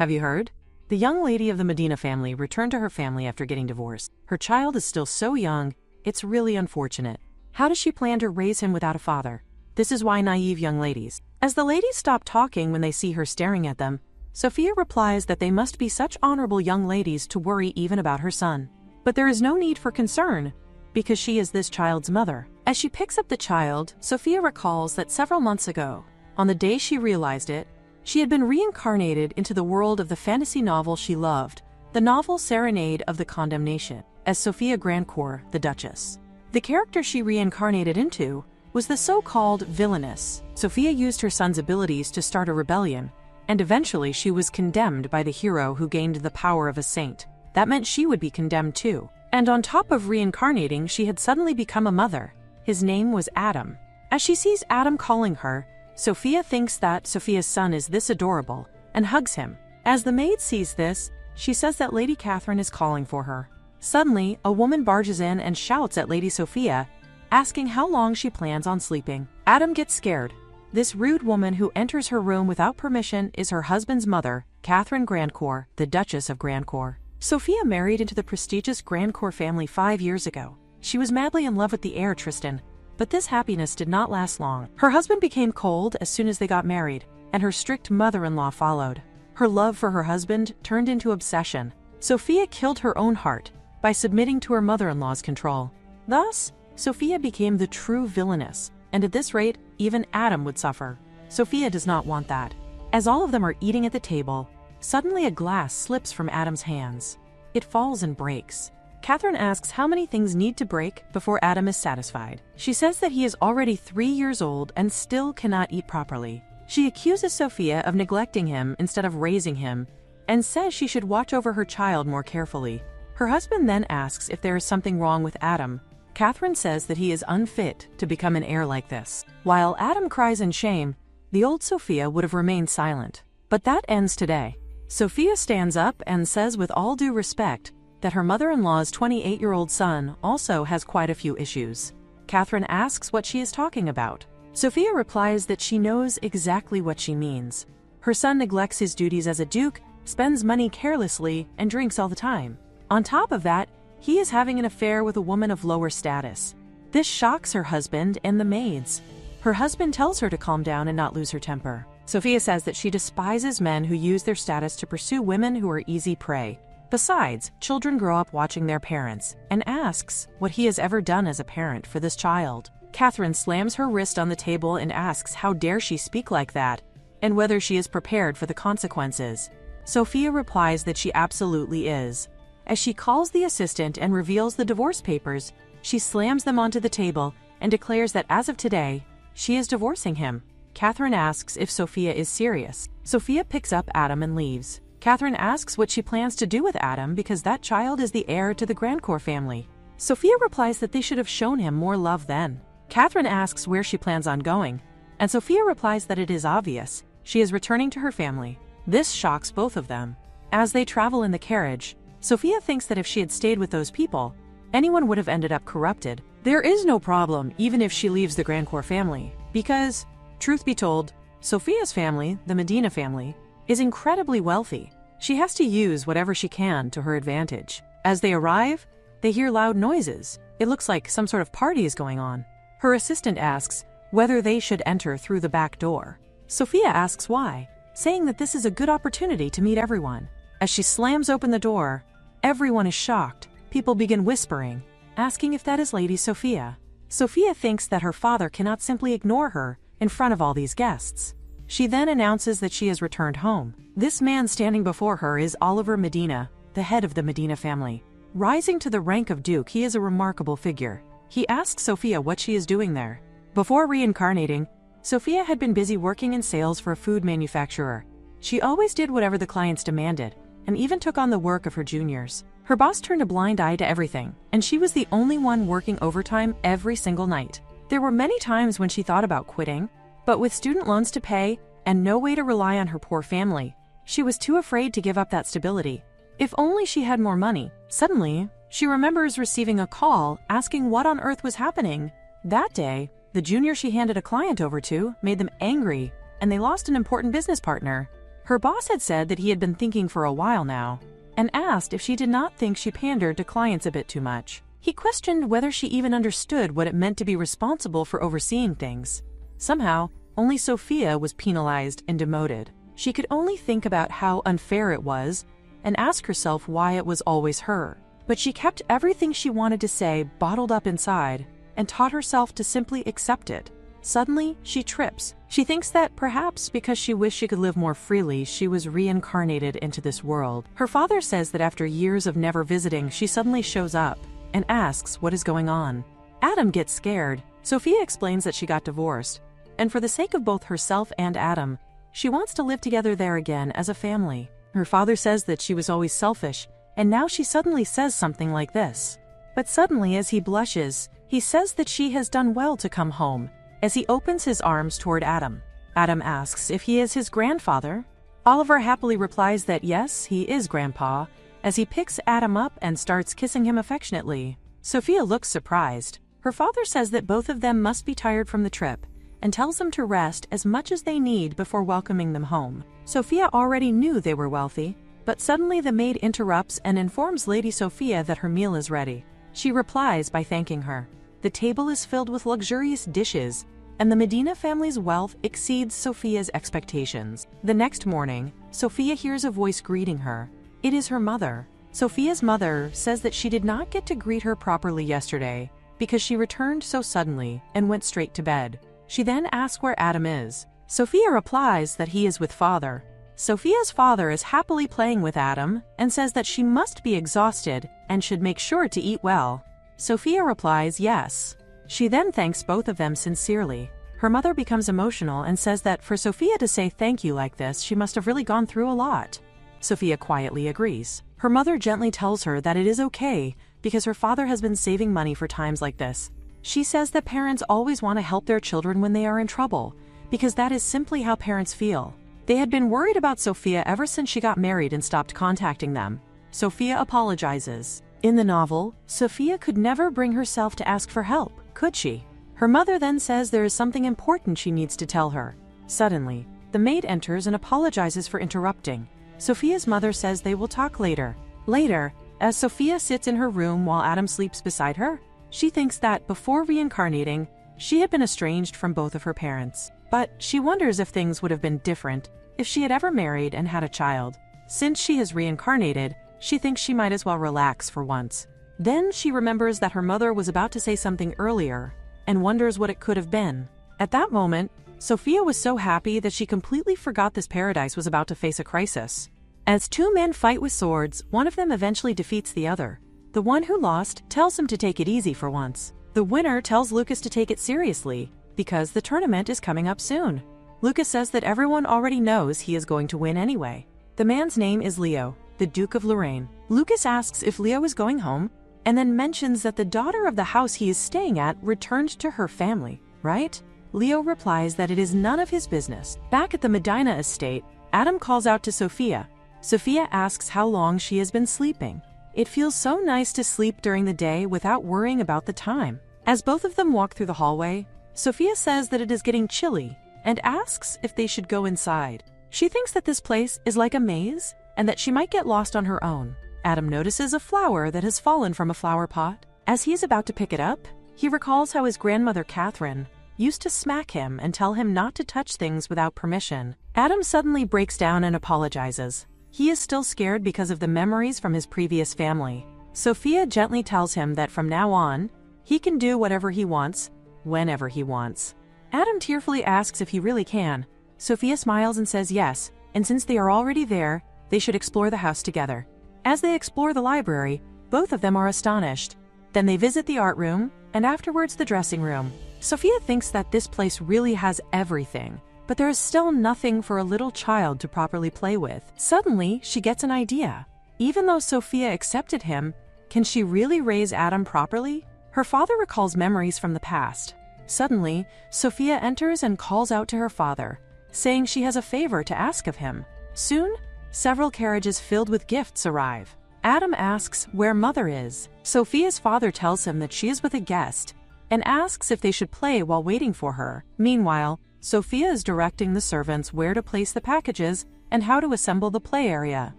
Have you heard? The young lady of the Medina family returned to her family after getting divorced. Her child is still so young, it's really unfortunate. How does she plan to raise him without a father? This is why naive young ladies. As the ladies stop talking when they see her staring at them, Sophia replies that they must be such honorable young ladies to worry even about her son. But there is no need for concern, because she is this child's mother. As she picks up the child, Sophia recalls that several months ago, on the day she realized it, she had been reincarnated into the world of the fantasy novel she loved, the novel Serenade of the Condemnation, as Sophia Grandcourt, the Duchess. The character she reincarnated into was the so-called Villainess. Sophia used her son's abilities to start a rebellion, and eventually she was condemned by the hero who gained the power of a saint. That meant she would be condemned too. And on top of reincarnating, she had suddenly become a mother. His name was Adam. As she sees Adam calling her, Sophia thinks that Sophia's son is this adorable and hugs him. As the maid sees this, she says that Lady Catherine is calling for her. Suddenly, a woman barges in and shouts at Lady Sophia, asking how long she plans on sleeping. Adam gets scared. This rude woman who enters her room without permission is her husband's mother, Catherine Grandcourt, the Duchess of Grandcourt. Sophia married into the prestigious Grandcourt family 5 years ago. She was madly in love with the heir Tristan, but this happiness did not last long. Her husband became cold as soon as they got married, and her strict mother-in-law followed. Her love for her husband turned into obsession. Sophia killed her own heart by submitting to her mother-in-law's control. Thus, Sophia became the true villainess, and at this rate, even Adam would suffer. Sophia does not want that. As all of them are eating at the table, suddenly a glass slips from Adam's hands. It falls and breaks. Catherine asks how many things need to break before Adam is satisfied. She says that he is already 3 years old and still cannot eat properly. She accuses Sophia of neglecting him instead of raising him, and says she should watch over her child more carefully. Her husband then asks if there is something wrong with Adam. Catherine says that he is unfit to become an heir like this. While Adam cries in shame, the old Sophia would have remained silent. But that ends today. Sophia stands up and says with all due respect that her mother-in-law's 28-year-old son also has quite a few issues. Catherine asks what she is talking about. Sophia replies that she knows exactly what she means. Her son neglects his duties as a duke, spends money carelessly, and drinks all the time. On top of that, he is having an affair with a woman of lower status. This shocks her husband and the maids. Her husband tells her to calm down and not lose her temper. Sophia says that she despises men who use their status to pursue women who are easy prey. Besides, children grow up watching their parents, and asks what he has ever done as a parent for this child. Catherine slams her wrist on the table and asks how dare she speak like that, and whether she is prepared for the consequences. Sophia replies that she absolutely is. As she calls the assistant and reveals the divorce papers, she slams them onto the table and declares that as of today, she is divorcing him. Catherine asks if Sophia is serious. Sophia picks up Adam and leaves. Catherine asks what she plans to do with Adam because that child is the heir to the Grandcourt family. Sophia replies that they should have shown him more love then. Catherine asks where she plans on going, and Sophia replies that it is obvious. She is returning to her family. This shocks both of them. As they travel in the carriage, Sophia thinks that if she had stayed with those people, anyone would have ended up corrupted. There is no problem even if she leaves the Grandcourt family, because, truth be told, Sophia's family, the Medina family, is incredibly wealthy. She has to use whatever she can to her advantage. As they arrive, they hear loud noises. It looks like some sort of party is going on. Her assistant asks whether they should enter through the back door. Sophia asks why, saying that this is a good opportunity to meet everyone. As she slams open the door, everyone is shocked. People begin whispering, asking if that is Lady Sophia. Sophia thinks that her father cannot simply ignore her in front of all these guests. She then announces that she has returned home. This man standing before her is Oliver Medina, the head of the Medina family. Rising to the rank of duke, he is a remarkable figure. He asks Sophia what she is doing there. Before reincarnating, Sophia had been busy working in sales for a food manufacturer. She always did whatever the clients demanded, and even took on the work of her juniors. Her boss turned a blind eye to everything, and she was the only one working overtime every single night. There were many times when she thought about quitting, but with student loans to pay and no way to rely on her poor family, she was too afraid to give up that stability. If only she had more money. Suddenly, she remembers receiving a call asking what on earth was happening. That day, the junior she handed a client over to made them angry, and they lost an important business partner. Her boss had said that he had been thinking for a while now, and asked if she did not think she pandered to clients a bit too much. He questioned whether she even understood what it meant to be responsible for overseeing things. Somehow, only Sophia was penalized and demoted. She could only think about how unfair it was and ask herself why it was always her. But she kept everything she wanted to say bottled up inside and taught herself to simply accept it. Suddenly, she trips. She thinks that perhaps because she wished she could live more freely, she was reincarnated into this world. Her father says that after years of never visiting, she suddenly shows up and asks what is going on. Adam gets scared. Sophia explains that she got divorced, and for the sake of both herself and Adam, she wants to live together there again as a family. Her father says that she was always selfish, and now she suddenly says something like this. But suddenly, as he blushes, he says that she has done well to come home, as he opens his arms toward Adam. Adam asks if he is his grandfather. Oliver happily replies that yes, he is Grandpa, as he picks Adam up and starts kissing him affectionately. Sophia looks surprised. Her father says that both of them must be tired from the trip, and tells them to rest as much as they need before welcoming them home. Sophia already knew they were wealthy, but suddenly the maid interrupts and informs Lady Sophia that her meal is ready. She replies by thanking her. The table is filled with luxurious dishes, and the Medina family's wealth exceeds Sophia's expectations. The next morning, Sophia hears a voice greeting her. It is her mother. Sophia's mother says that she did not get to greet her properly yesterday because she returned so suddenly and went straight to bed. She then asks where Adam is. Sophia replies that he is with father. Sophia's father is happily playing with Adam and says that she must be exhausted and should make sure to eat well. Sophia replies yes. She then thanks both of them sincerely. Her mother becomes emotional and says that for Sophia to say thank you like this, she must have really gone through a lot. Sophia quietly agrees. Her mother gently tells her that it is okay because her father has been saving money for times like this. She says that parents always want to help their children when they are in trouble, because that is simply how parents feel. They had been worried about Sophia ever since she got married and stopped contacting them. Sophia apologizes. In the novel, Sophia could never bring herself to ask for help, could she? Her mother then says there is something important she needs to tell her. Suddenly, the maid enters and apologizes for interrupting. Sophia's mother says they will talk later. Later, as Sophia sits in her room while Adam sleeps beside her, she thinks that before reincarnating, she had been estranged from both of her parents. But she wonders if things would have been different if she had ever married and had a child. Since she has reincarnated, she thinks she might as well relax for once. Then she remembers that her mother was about to say something earlier and wonders what it could have been. At that moment, Sophia was so happy that she completely forgot this paradise was about to face a crisis. As two men fight with swords, one of them eventually defeats the other. The one who lost tells him to take it easy for once. The winner tells Lucas to take it seriously, because the tournament is coming up soon. Lucas says that everyone already knows he is going to win anyway. The man's name is Leo, the Duke of Lorraine. Lucas asks if Leo is going home, and then mentions that the daughter of the house he is staying at returned to her family, right? Leo replies that it is none of his business. Back at the Medina estate, Adam calls out to Sophia. Sophia asks how long she has been sleeping. It feels so nice to sleep during the day without worrying about the time. As both of them walk through the hallway, Sophia says that it is getting chilly and asks if they should go inside. She thinks that this place is like a maze and that she might get lost on her own. Adam notices a flower that has fallen from a flower pot. As he is about to pick it up, he recalls how his grandmother Catherine used to smack him and tell him not to touch things without permission. Adam suddenly breaks down and apologizes. He is still scared because of the memories from his previous family. Sophia gently tells him that from now on, he can do whatever he wants, whenever he wants. Adam tearfully asks if he really can. Sophia smiles and says yes, and since they are already there, they should explore the house together. As they explore the library, both of them are astonished. Then they visit the art room, and afterwards the dressing room. Sophia thinks that this place really has everything, but there is still nothing for a little child to properly play with. Suddenly, she gets an idea. Even though Sophia accepted him, can she really raise Adam properly? Her father recalls memories from the past. Suddenly, Sophia enters and calls out to her father, saying she has a favor to ask of him. Soon, several carriages filled with gifts arrive. Adam asks where Mother is. Sophia's father tells him that she is with a guest and asks if they should play while waiting for her. Meanwhile, Sophia is directing the servants where to place the packages and how to assemble the play area.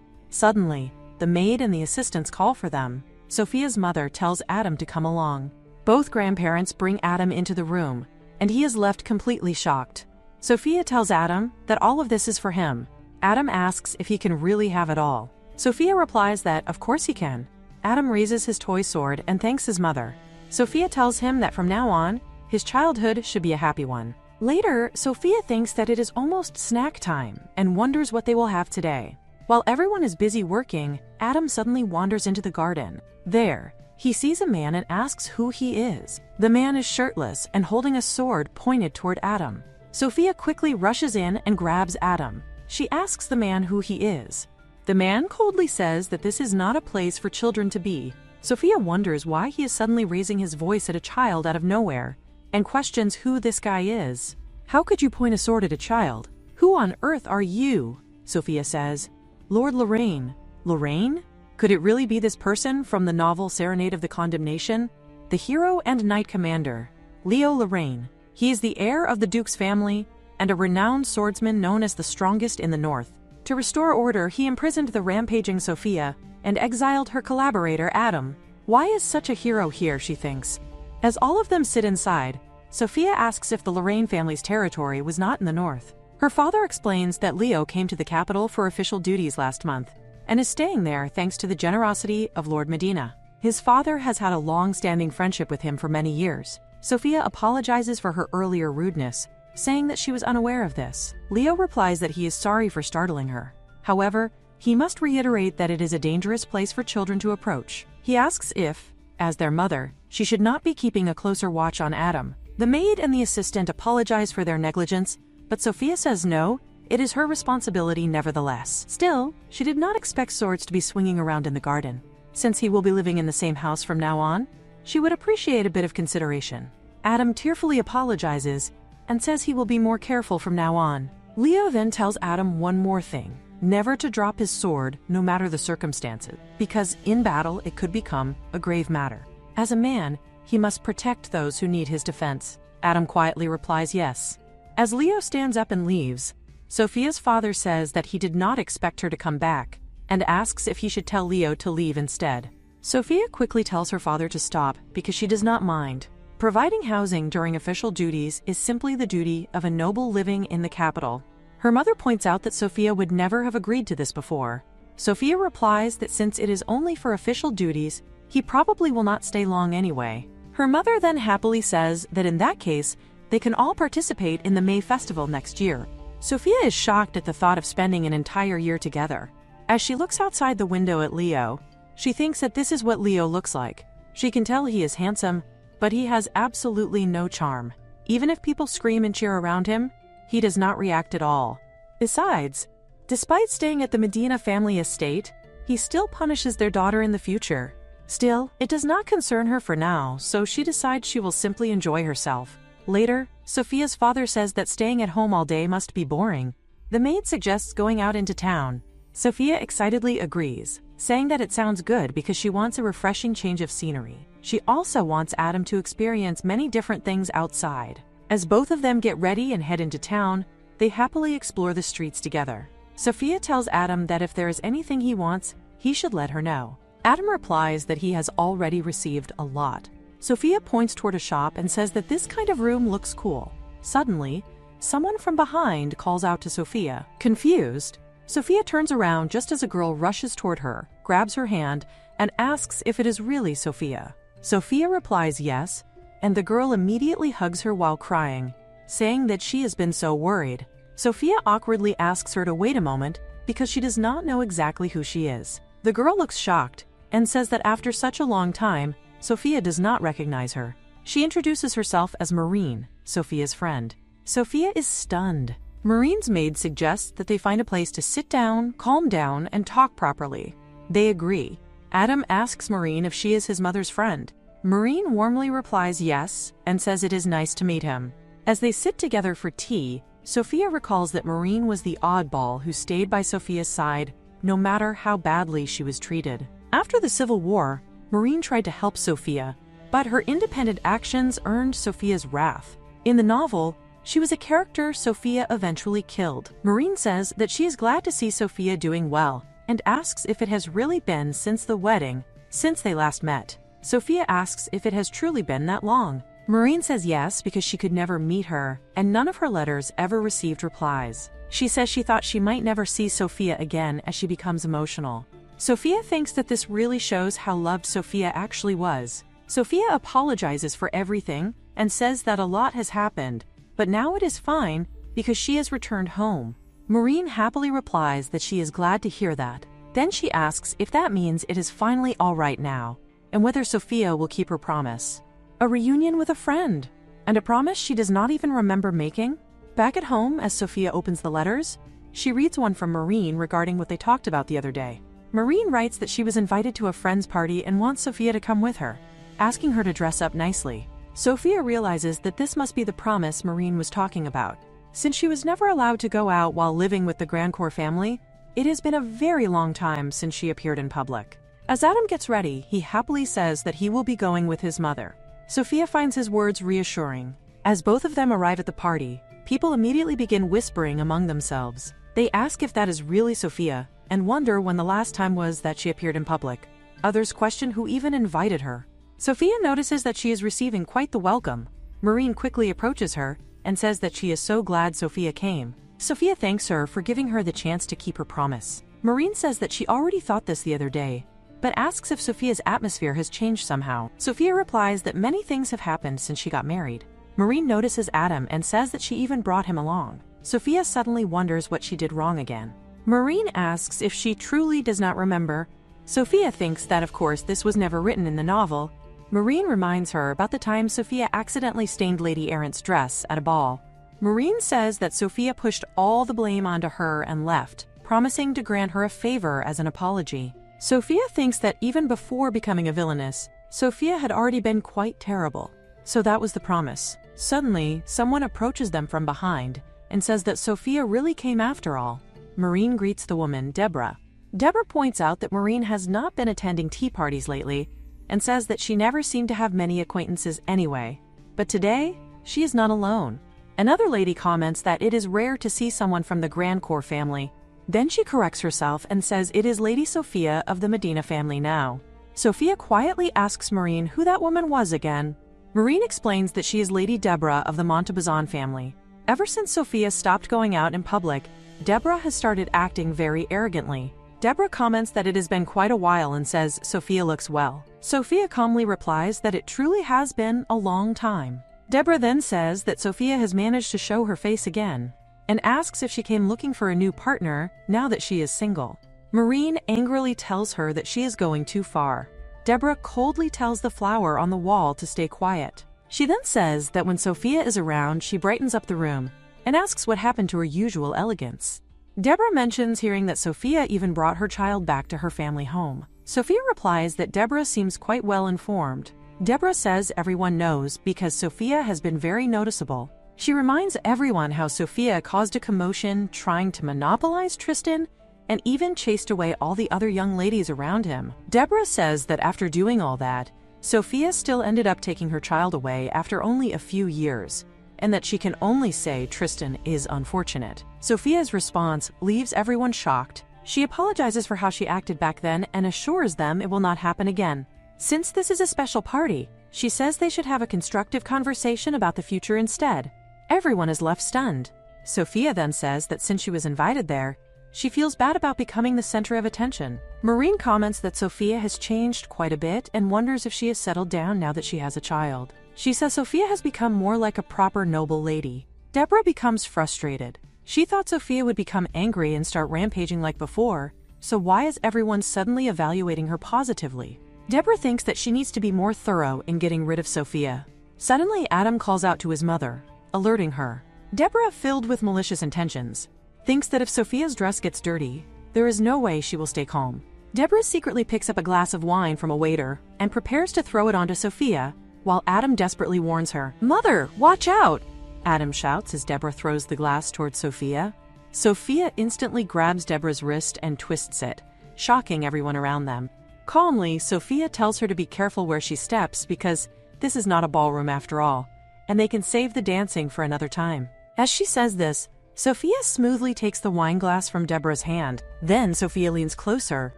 Suddenly, the maid and the assistants call for them. Sophia's mother tells Adam to come along. Both grandparents bring Adam into the room, and he is left completely shocked. Sophia tells Adam that all of this is for him. Adam asks if he can really have it all. Sophia replies that of course he can. Adam raises his toy sword and thanks his mother. Sophia tells him that from now on, his childhood should be a happy one. Later, Sophia thinks that it is almost snack time and wonders what they will have today. While everyone is busy working, Adam suddenly wanders into the garden. There, he sees a man and asks who he is. The man is shirtless and holding a sword pointed toward Adam. Sophia quickly rushes in and grabs Adam. She asks the man who he is. The man coldly says that this is not a place for children to be. Sophia wonders why he is suddenly raising his voice at a child out of nowhere, and questions who this guy is. How could you point a sword at a child? Who on earth are you? Sophia says. Lord Lorraine. Lorraine? Could it really be this person from the novel Serenade of the Condemnation? The hero and knight commander, Leo Lorraine. He is the heir of the Duke's family and a renowned swordsman known as the strongest in the north. To restore order, he imprisoned the rampaging Sophia and exiled her collaborator Adam. Why is such a hero here, she thinks. As all of them sit inside, Sophia asks if the Lorraine family's territory was not in the north. Her father explains that Leo came to the capital for official duties last month and is staying there thanks to the generosity of Lord Medina. His father has had a long-standing friendship with him for many years. Sophia apologizes for her earlier rudeness, saying that she was unaware of this. Leo replies that he is sorry for startling her. However, he must reiterate that it is a dangerous place for children to approach. He asks if, as their mother, she should not be keeping a closer watch on Adam. The maid and the assistant apologize for their negligence, but Sophia says no, it is her responsibility nevertheless. Still, she did not expect swords to be swinging around in the garden. Since he will be living in the same house from now on, she would appreciate a bit of consideration. Adam tearfully apologizes and says he will be more careful from now on. Leo then tells Adam one more thing, never to drop his sword no matter the circumstances, because in battle it could become a grave matter. As a man, he must protect those who need his defense. Adam quietly replies yes. As Leo stands up and leaves, Sophia's father says that he did not expect her to come back and asks if he should tell Leo to leave instead. Sophia quickly tells her father to stop because she does not mind. Providing housing during official duties is simply the duty of a noble living in the capital. Her mother points out that Sophia would never have agreed to this before. Sophia replies that since it is only for official duties, he probably will not stay long anyway. Her mother then happily says that in that case, they can all participate in the May festival next year. Sophia is shocked at the thought of spending an entire year together. As she looks outside the window at Leo, she thinks that this is what Leo looks like. She can tell he is handsome, but he has absolutely no charm. Even if people scream and cheer around him, he does not react at all. Besides, despite staying at the Medina family estate, he still punishes their daughter in the future. Still, it does not concern her for now, so she decides she will simply enjoy herself. Later, Sophia's father says that staying at home all day must be boring. The maid suggests going out into town. Sophia excitedly agrees, saying that it sounds good because she wants a refreshing change of scenery. She also wants Adam to experience many different things outside. As both of them get ready and head into town, they happily explore the streets together. Sophia tells Adam that if there is anything he wants, he should let her know. Adam replies that he has already received a lot. Sophia points toward a shop and says that this kind of room looks cool. Suddenly, someone from behind calls out to Sophia. Confused, Sophia turns around just as a girl rushes toward her, grabs her hand, and asks if it is really Sophia. Sophia replies yes, and the girl immediately hugs her while crying, saying that she has been so worried. Sophia awkwardly asks her to wait a moment because she does not know exactly who she is. The girl looks shocked and says that after such a long time, Sophia does not recognize her. She introduces herself as Maureen, Sophia's friend. Sophia is stunned. Maureen's maid suggests that they find a place to sit down, calm down, and talk properly. They agree. Adam asks Maureen if she is his mother's friend. Maureen warmly replies yes and says it is nice to meet him. As they sit together for tea, Sophia recalls that Maureen was the oddball who stayed by Sophia's side no matter how badly she was treated. After the Civil War, Maureen tried to help Sophia, but her independent actions earned Sophia's wrath. In the novel, She was a character Sophia eventually killed. Marine says that she is glad to see Sophia doing well and asks if it has really been since the wedding, since they last met. Sophia asks if it has truly been that long. Marine says yes because she could never meet her, and none of her letters ever received replies. She says she thought she might never see Sophia again as she becomes emotional. Sophia thinks that this really shows how loved Sophia actually was. Sophia apologizes for everything and says that a lot has happened, but now it is fine because she has returned home. Marine happily replies that she is glad to hear that. Then she asks if that means it is finally all right now, and whether Sophia will keep her promise. A reunion with a friend, and a promise she does not even remember making? Back at home, as Sophia opens the letters, she reads one from Marine regarding what they talked about the other day. Marine writes that she was invited to a friend's party and wants Sophia to come with her, asking her to dress up nicely. Sophia realizes that this must be the promise Marine was talking about. Since she was never allowed to go out while living with the Grandcourt family, it has been a very long time since she appeared in public. As Adam gets ready, he happily says that he will be going with his mother. Sophia finds his words reassuring. As both of them arrive at the party, people immediately begin whispering among themselves. They ask if that is really Sophia, and wonder when the last time was that she appeared in public. Others question who even invited her. Sophia notices that she is receiving quite the welcome. Marine quickly approaches her and says that she is so glad Sophia came. Sophia thanks her for giving her the chance to keep her promise. Marine says that she already thought this the other day, but asks if Sophia's atmosphere has changed somehow. Sophia replies that many things have happened since she got married. Marine notices Adam and says that she even brought him along. Sophia suddenly wonders what she did wrong again. Marine asks if she truly does not remember. Sophia thinks that of course this was never written in the novel. Marine reminds her about the time Sophia accidentally stained Lady Errant's dress at a ball. Marine says that Sophia pushed all the blame onto her and left, promising to grant her a favor as an apology. Sophia thinks that even before becoming a villainess, Sophia had already been quite terrible. So that was the promise. Suddenly, someone approaches them from behind and says that Sophia really came after all. Marine greets the woman, Deborah. Deborah points out that Marine has not been attending tea parties lately and says that she never seemed to have many acquaintances anyway. But today, she is not alone. Another lady comments that it is rare to see someone from the Grandcourt family. Then she corrects herself and says it is Lady Sophia of the Medina family now. Sophia quietly asks Marine who that woman was again. Marine explains that she is Lady Deborah of the Montebazon family. Ever since Sophia stopped going out in public, Deborah has started acting very arrogantly. Deborah comments that it has been quite a while and says Sophia looks well. Sophia calmly replies that it truly has been a long time. Deborah then says that Sophia has managed to show her face again, and asks if she came looking for a new partner now that she is single. Marine angrily tells her that she is going too far. Deborah coldly tells the flower on the wall to stay quiet. She then says that when Sophia is around, she brightens up the room and asks what happened to her usual elegance. Deborah mentions hearing that Sophia even brought her child back to her family home. Sophia replies that Deborah seems quite well informed. Deborah says everyone knows because Sophia has been very noticeable. She reminds everyone how Sophia caused a commotion trying to monopolize Tristan and even chased away all the other young ladies around him. Deborah says that after doing all that, Sophia still ended up taking her child away after only a few years, and that she can only say Tristan is unfortunate. Sophia's response leaves everyone shocked. She apologizes for how she acted back then and assures them it will not happen again. Since this is a special party, she says they should have a constructive conversation about the future instead. Everyone is left stunned. Sophia then says that since she was invited there, she feels bad about becoming the center of attention. Marine comments that Sophia has changed quite a bit and wonders if she has settled down now that she has a child. She says Sophia has become more like a proper noble lady. Deborah becomes frustrated. She thought Sophia would become angry and start rampaging like before, so why is everyone suddenly evaluating her positively? Deborah thinks that she needs to be more thorough in getting rid of Sophia. Suddenly, Adam calls out to his mother, alerting her. Deborah, filled with malicious intentions, thinks that if Sophia's dress gets dirty, there is no way she will stay calm. Deborah secretly picks up a glass of wine from a waiter and prepares to throw it onto Sophia, while Adam desperately warns her. "Mother, watch out!" Adam shouts as Deborah throws the glass towards Sophia. Sophia instantly grabs Deborah's wrist and twists it, shocking everyone around them. Calmly, Sophia tells her to be careful where she steps because this is not a ballroom after all, and they can save the dancing for another time. As she says this, Sophia smoothly takes the wine glass from Deborah's hand. Then Sophia leans closer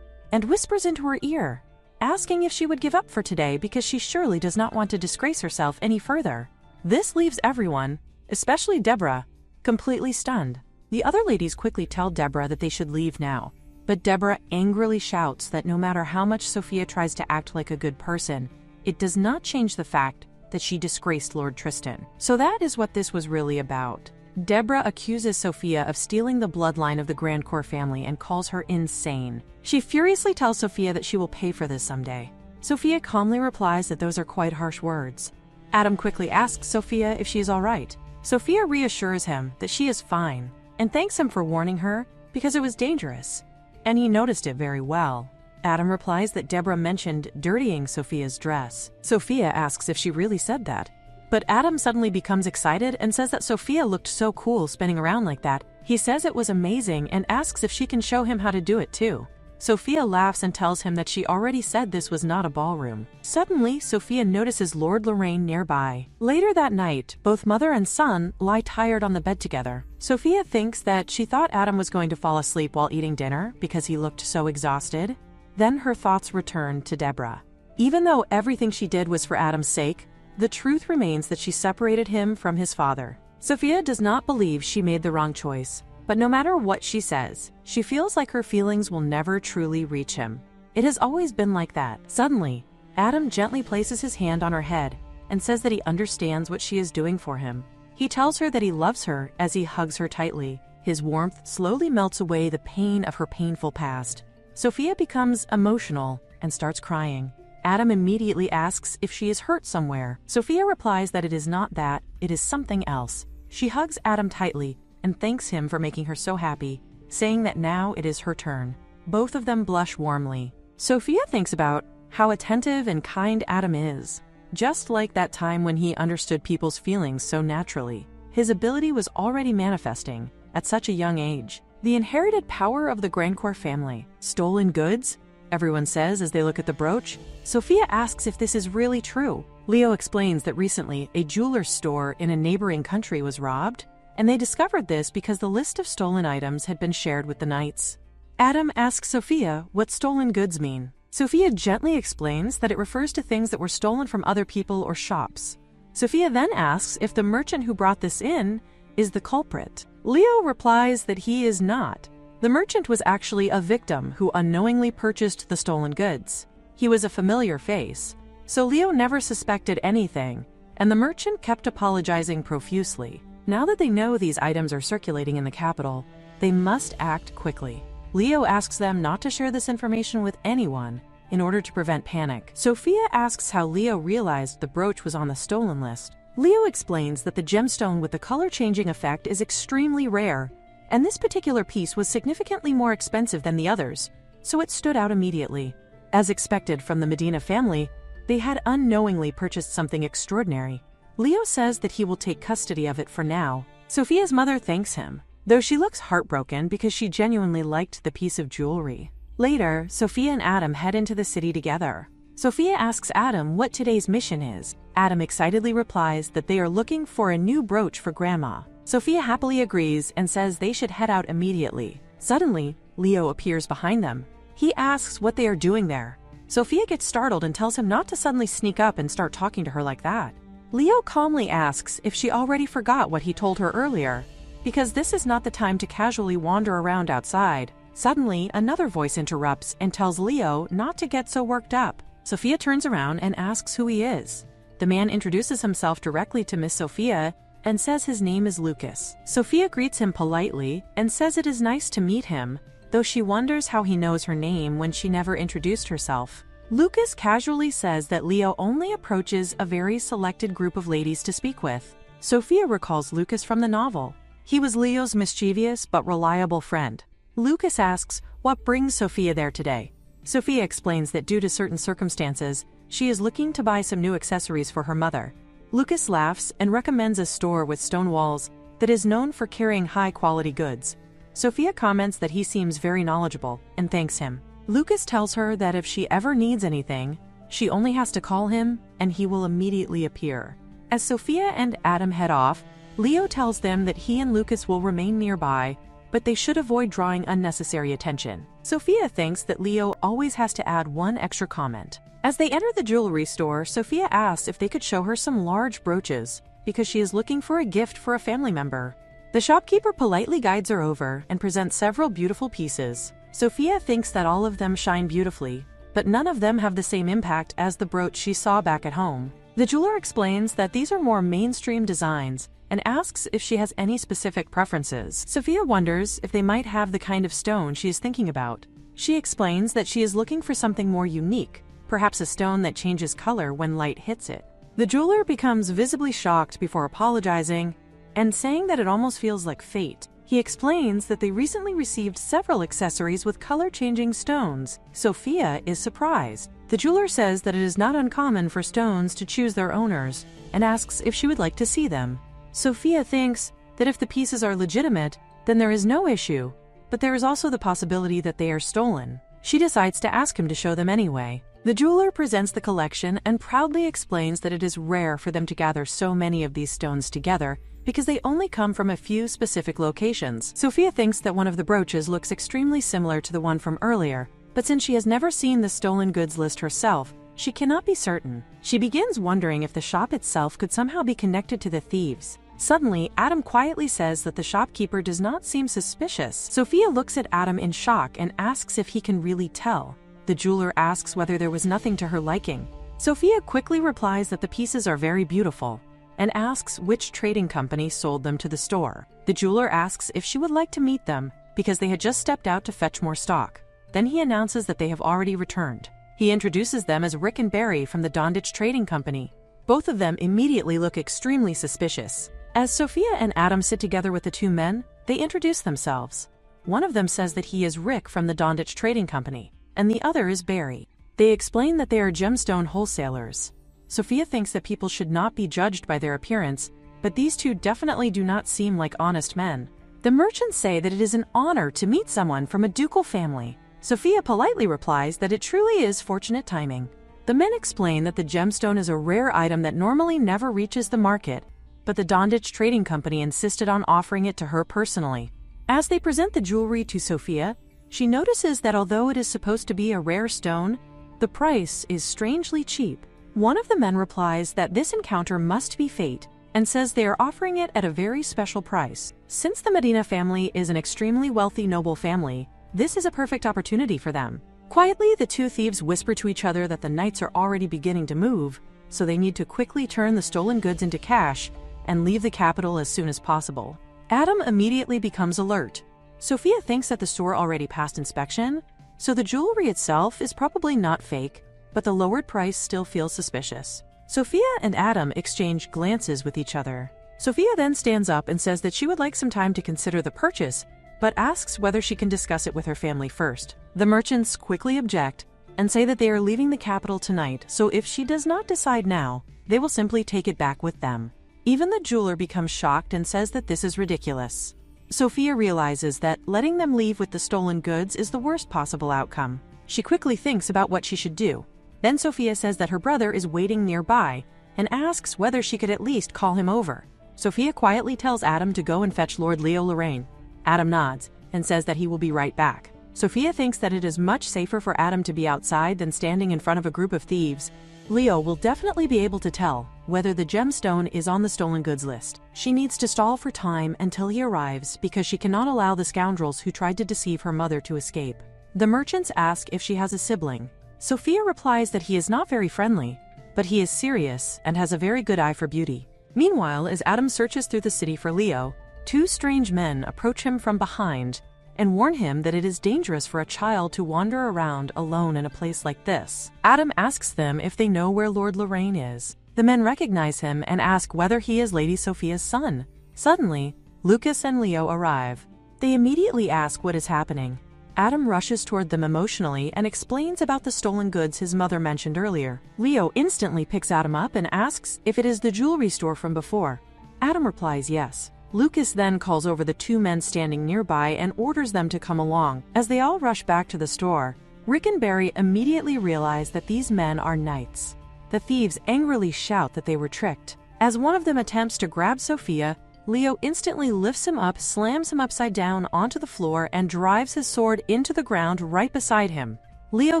and whispers into her ear, asking if she would give up for today because she surely does not want to disgrace herself any further. This leaves everyone, especially Deborah, completely stunned. The other ladies quickly tell Deborah that they should leave now, but Deborah angrily shouts that no matter how much Sophia tries to act like a good person, it does not change the fact that she disgraced Lord Tristan. So that is what this was really about. Deborah accuses Sophia of stealing the bloodline of the Grandcourt family and calls her insane. She furiously tells Sophia that she will pay for this someday. Sophia calmly replies that those are quite harsh words. Adam quickly asks Sophia if she is all right. Sophia reassures him that she is fine and thanks him for warning her because it was dangerous, and he noticed it very well. Adam replies that Deborah mentioned dirtying Sophia's dress. Sophia asks if she really said that, but Adam suddenly becomes excited and says that Sophia looked so cool spinning around like that. He says it was amazing and asks if she can show him how to do it too. Sophia laughs and tells him that she already said this was not a ballroom. Suddenly, Sophia notices Lord Lorraine nearby. Later that night, both mother and son lie tired on the bed together. Sophia thinks that she thought Adam was going to fall asleep while eating dinner because he looked so exhausted. Then her thoughts return to Deborah. Even though everything she did was for Adam's sake, the truth remains that she separated him from his father. Sophia does not believe she made the wrong choice, but no matter what she says, she feels like her feelings will never truly reach him. It has always been like that. Suddenly, Adam gently places his hand on her head and says that he understands what she is doing for him. He tells her that he loves her as he hugs her tightly. His warmth slowly melts away the pain of her painful past. Sophia becomes emotional and starts crying. Adam immediately asks if she is hurt somewhere. Sophia replies that it is not that, it is something else. She hugs Adam tightly and thanks him for making her so happy, saying that now it is her turn. Both of them blush warmly. Sophia thinks about how attentive and kind Adam is. Just like that time when he understood people's feelings so naturally, his ability was already manifesting at such a young age. The inherited power of the Grandcourt family. Stolen goods? Everyone says as they look at the brooch. Sophia asks if this is really true. Leo explains that recently a jeweler's store in a neighboring country was robbed, and they discovered this because the list of stolen items had been shared with the knights. Adam asks Sophia what stolen goods mean. Sophia gently explains that it refers to things that were stolen from other people or shops. Sophia then asks if the merchant who brought this in is the culprit. Leo replies that he is not. The merchant was actually a victim who unknowingly purchased the stolen goods. He was a familiar face, so Leo never suspected anything, and the merchant kept apologizing profusely. Now that they know these items are circulating in the capital, they must act quickly. Leo asks them not to share this information with anyone in order to prevent panic. Sophia asks how Leo realized the brooch was on the stolen list. Leo explains that the gemstone with the color-changing effect is extremely rare, and this particular piece was significantly more expensive than the others, so it stood out immediately. As expected from the Medina family, they had unknowingly purchased something extraordinary. Leo says that he will take custody of it for now. Sophia's mother thanks him, though she looks heartbroken because she genuinely liked the piece of jewelry. Later, Sophia and Adam head into the city together. Sophia asks Adam what today's mission is. Adam excitedly replies that they are looking for a new brooch for Grandma. Sophia happily agrees and says they should head out immediately. Suddenly, Leo appears behind them. He asks what they are doing there. Sophia gets startled and tells him not to suddenly sneak up and start talking to her like that. Leo calmly asks if she already forgot what he told her earlier, because this is not the time to casually wander around outside. Suddenly, another voice interrupts and tells Leo not to get so worked up. Sophia turns around and asks who he is. The man introduces himself directly to Miss Sophia and says his name is Lucas. Sophia greets him politely and says it is nice to meet him, though she wonders how he knows her name when she never introduced herself. Lucas casually says that Leo only approaches a very selected group of ladies to speak with. Sophia recalls Lucas from the novel. He was Leo's mischievous but reliable friend. Lucas asks what brings Sophia there today. Sophia explains that due to certain circumstances, she is looking to buy some new accessories for her mother. Lucas laughs and recommends a store with stone walls that is known for carrying high-quality goods. Sophia comments that he seems very knowledgeable and thanks him. Lucas tells her that if she ever needs anything, she only has to call him and he will immediately appear. As Sophia and Adam head off, Leo tells them that he and Lucas will remain nearby, but they should avoid drawing unnecessary attention. Sophia thinks that Leo always has to add one extra comment. As they enter the jewelry store, Sophia asks if they could show her some large brooches, because she is looking for a gift for a family member. The shopkeeper politely guides her over and presents several beautiful pieces. Sophia thinks that all of them shine beautifully, but none of them have the same impact as the brooch she saw back at home. The jeweler explains that these are more mainstream designs and asks if she has any specific preferences. Sophia wonders if they might have the kind of stone she is thinking about. She explains that she is looking for something more unique, perhaps a stone that changes color when light hits it. The jeweler becomes visibly shocked before apologizing and saying that it almost feels like fate. He explains that they recently received several accessories with color-changing stones. Sophia is surprised. The jeweler says that it is not uncommon for stones to choose their owners and asks if she would like to see them. Sophia thinks that if the pieces are legitimate, then there is no issue, but there is also the possibility that they are stolen. She decides to ask him to show them anyway. The jeweler presents the collection and proudly explains that it is rare for them to gather so many of these stones together because they only come from a few specific locations. Sophia thinks that one of the brooches looks extremely similar to the one from earlier, but since she has never seen the stolen goods list herself, she cannot be certain. She begins wondering if the shop itself could somehow be connected to the thieves. Suddenly, Adam quietly says that the shopkeeper does not seem suspicious. Sophia looks at Adam in shock and asks if he can really tell. The jeweler asks whether there was nothing to her liking. Sophia quickly replies that the pieces are very beautiful and asks which trading company sold them to the store. The jeweler asks if she would like to meet them because they had just stepped out to fetch more stock. Then he announces that they have already returned. He introduces them as Rick and Barry from the Dondich Trading Company. Both of them immediately look extremely suspicious. As Sophia and Adam sit together with the two men, they introduce themselves. One of them says that he is Rick from the Dondich Trading Company, and the other is Barry. They explain that they are gemstone wholesalers. Sophia thinks that people should not be judged by their appearance, but these two definitely do not seem like honest men. The merchants say that it is an honor to meet someone from a ducal family. Sophia politely replies that it truly is fortunate timing. The men explain that the gemstone is a rare item that normally never reaches the market, but the Dondich Trading Company insisted on offering it to her personally. As they present the jewelry to Sophia, she notices that although it is supposed to be a rare stone, the price is strangely cheap. One of the men replies that this encounter must be fate and says they are offering it at a very special price. Since the Medina family is an extremely wealthy noble family, this is a perfect opportunity for them. Quietly, the two thieves whisper to each other that the nights are already beginning to move, so they need to quickly turn the stolen goods into cash and leave the capital as soon as possible. Adam immediately becomes alert. Sophia thinks that the store already passed inspection, so the jewelry itself is probably not fake, but the lowered price still feels suspicious. Sophia and Adam exchange glances with each other. Sophia then stands up and says that she would like some time to consider the purchase, but asks whether she can discuss it with her family first. The merchants quickly object and say that they are leaving the capital tonight, so if she does not decide now, they will simply take it back with them. Even the jeweler becomes shocked and says that this is ridiculous. Sophia realizes that letting them leave with the stolen goods is the worst possible outcome. She quickly thinks about what she should do. Then Sophia says that her brother is waiting nearby and asks whether she could at least call him over. Sophia quietly tells Adam to go and fetch Lord Leo Lorraine. Adam nods and says that he will be right back. Sophia thinks that it is much safer for Adam to be outside than standing in front of a group of thieves. Leo will definitely be able to tell whether the gemstone is on the stolen goods list. She needs to stall for time until he arrives because she cannot allow the scoundrels who tried to deceive her mother to escape. The merchants ask if she has a sibling. Sophia replies that he is not very friendly, but he is serious and has a very good eye for beauty. Meanwhile, as Adam searches through the city for Leo, two strange men approach him from behind and warn him that it is dangerous for a child to wander around alone in a place like this. Adam asks them if they know where Lord Lorraine is. The men recognize him and ask whether he is Lady Sophia's son. Suddenly, Lucas and Leo arrive. They immediately ask what is happening. Adam rushes toward them emotionally and explains about the stolen goods his mother mentioned earlier. Leo instantly picks Adam up and asks if it is the jewelry store from before. Adam replies yes. Lucas then calls over the two men standing nearby and orders them to come along. As they all rush back to the store, Rick and Barry immediately realize that these men are knights. The thieves angrily shout that they were tricked. As one of them attempts to grab Sophia, Leo instantly lifts him up, slams him upside down onto the floor, and drives his sword into the ground right beside him. Leo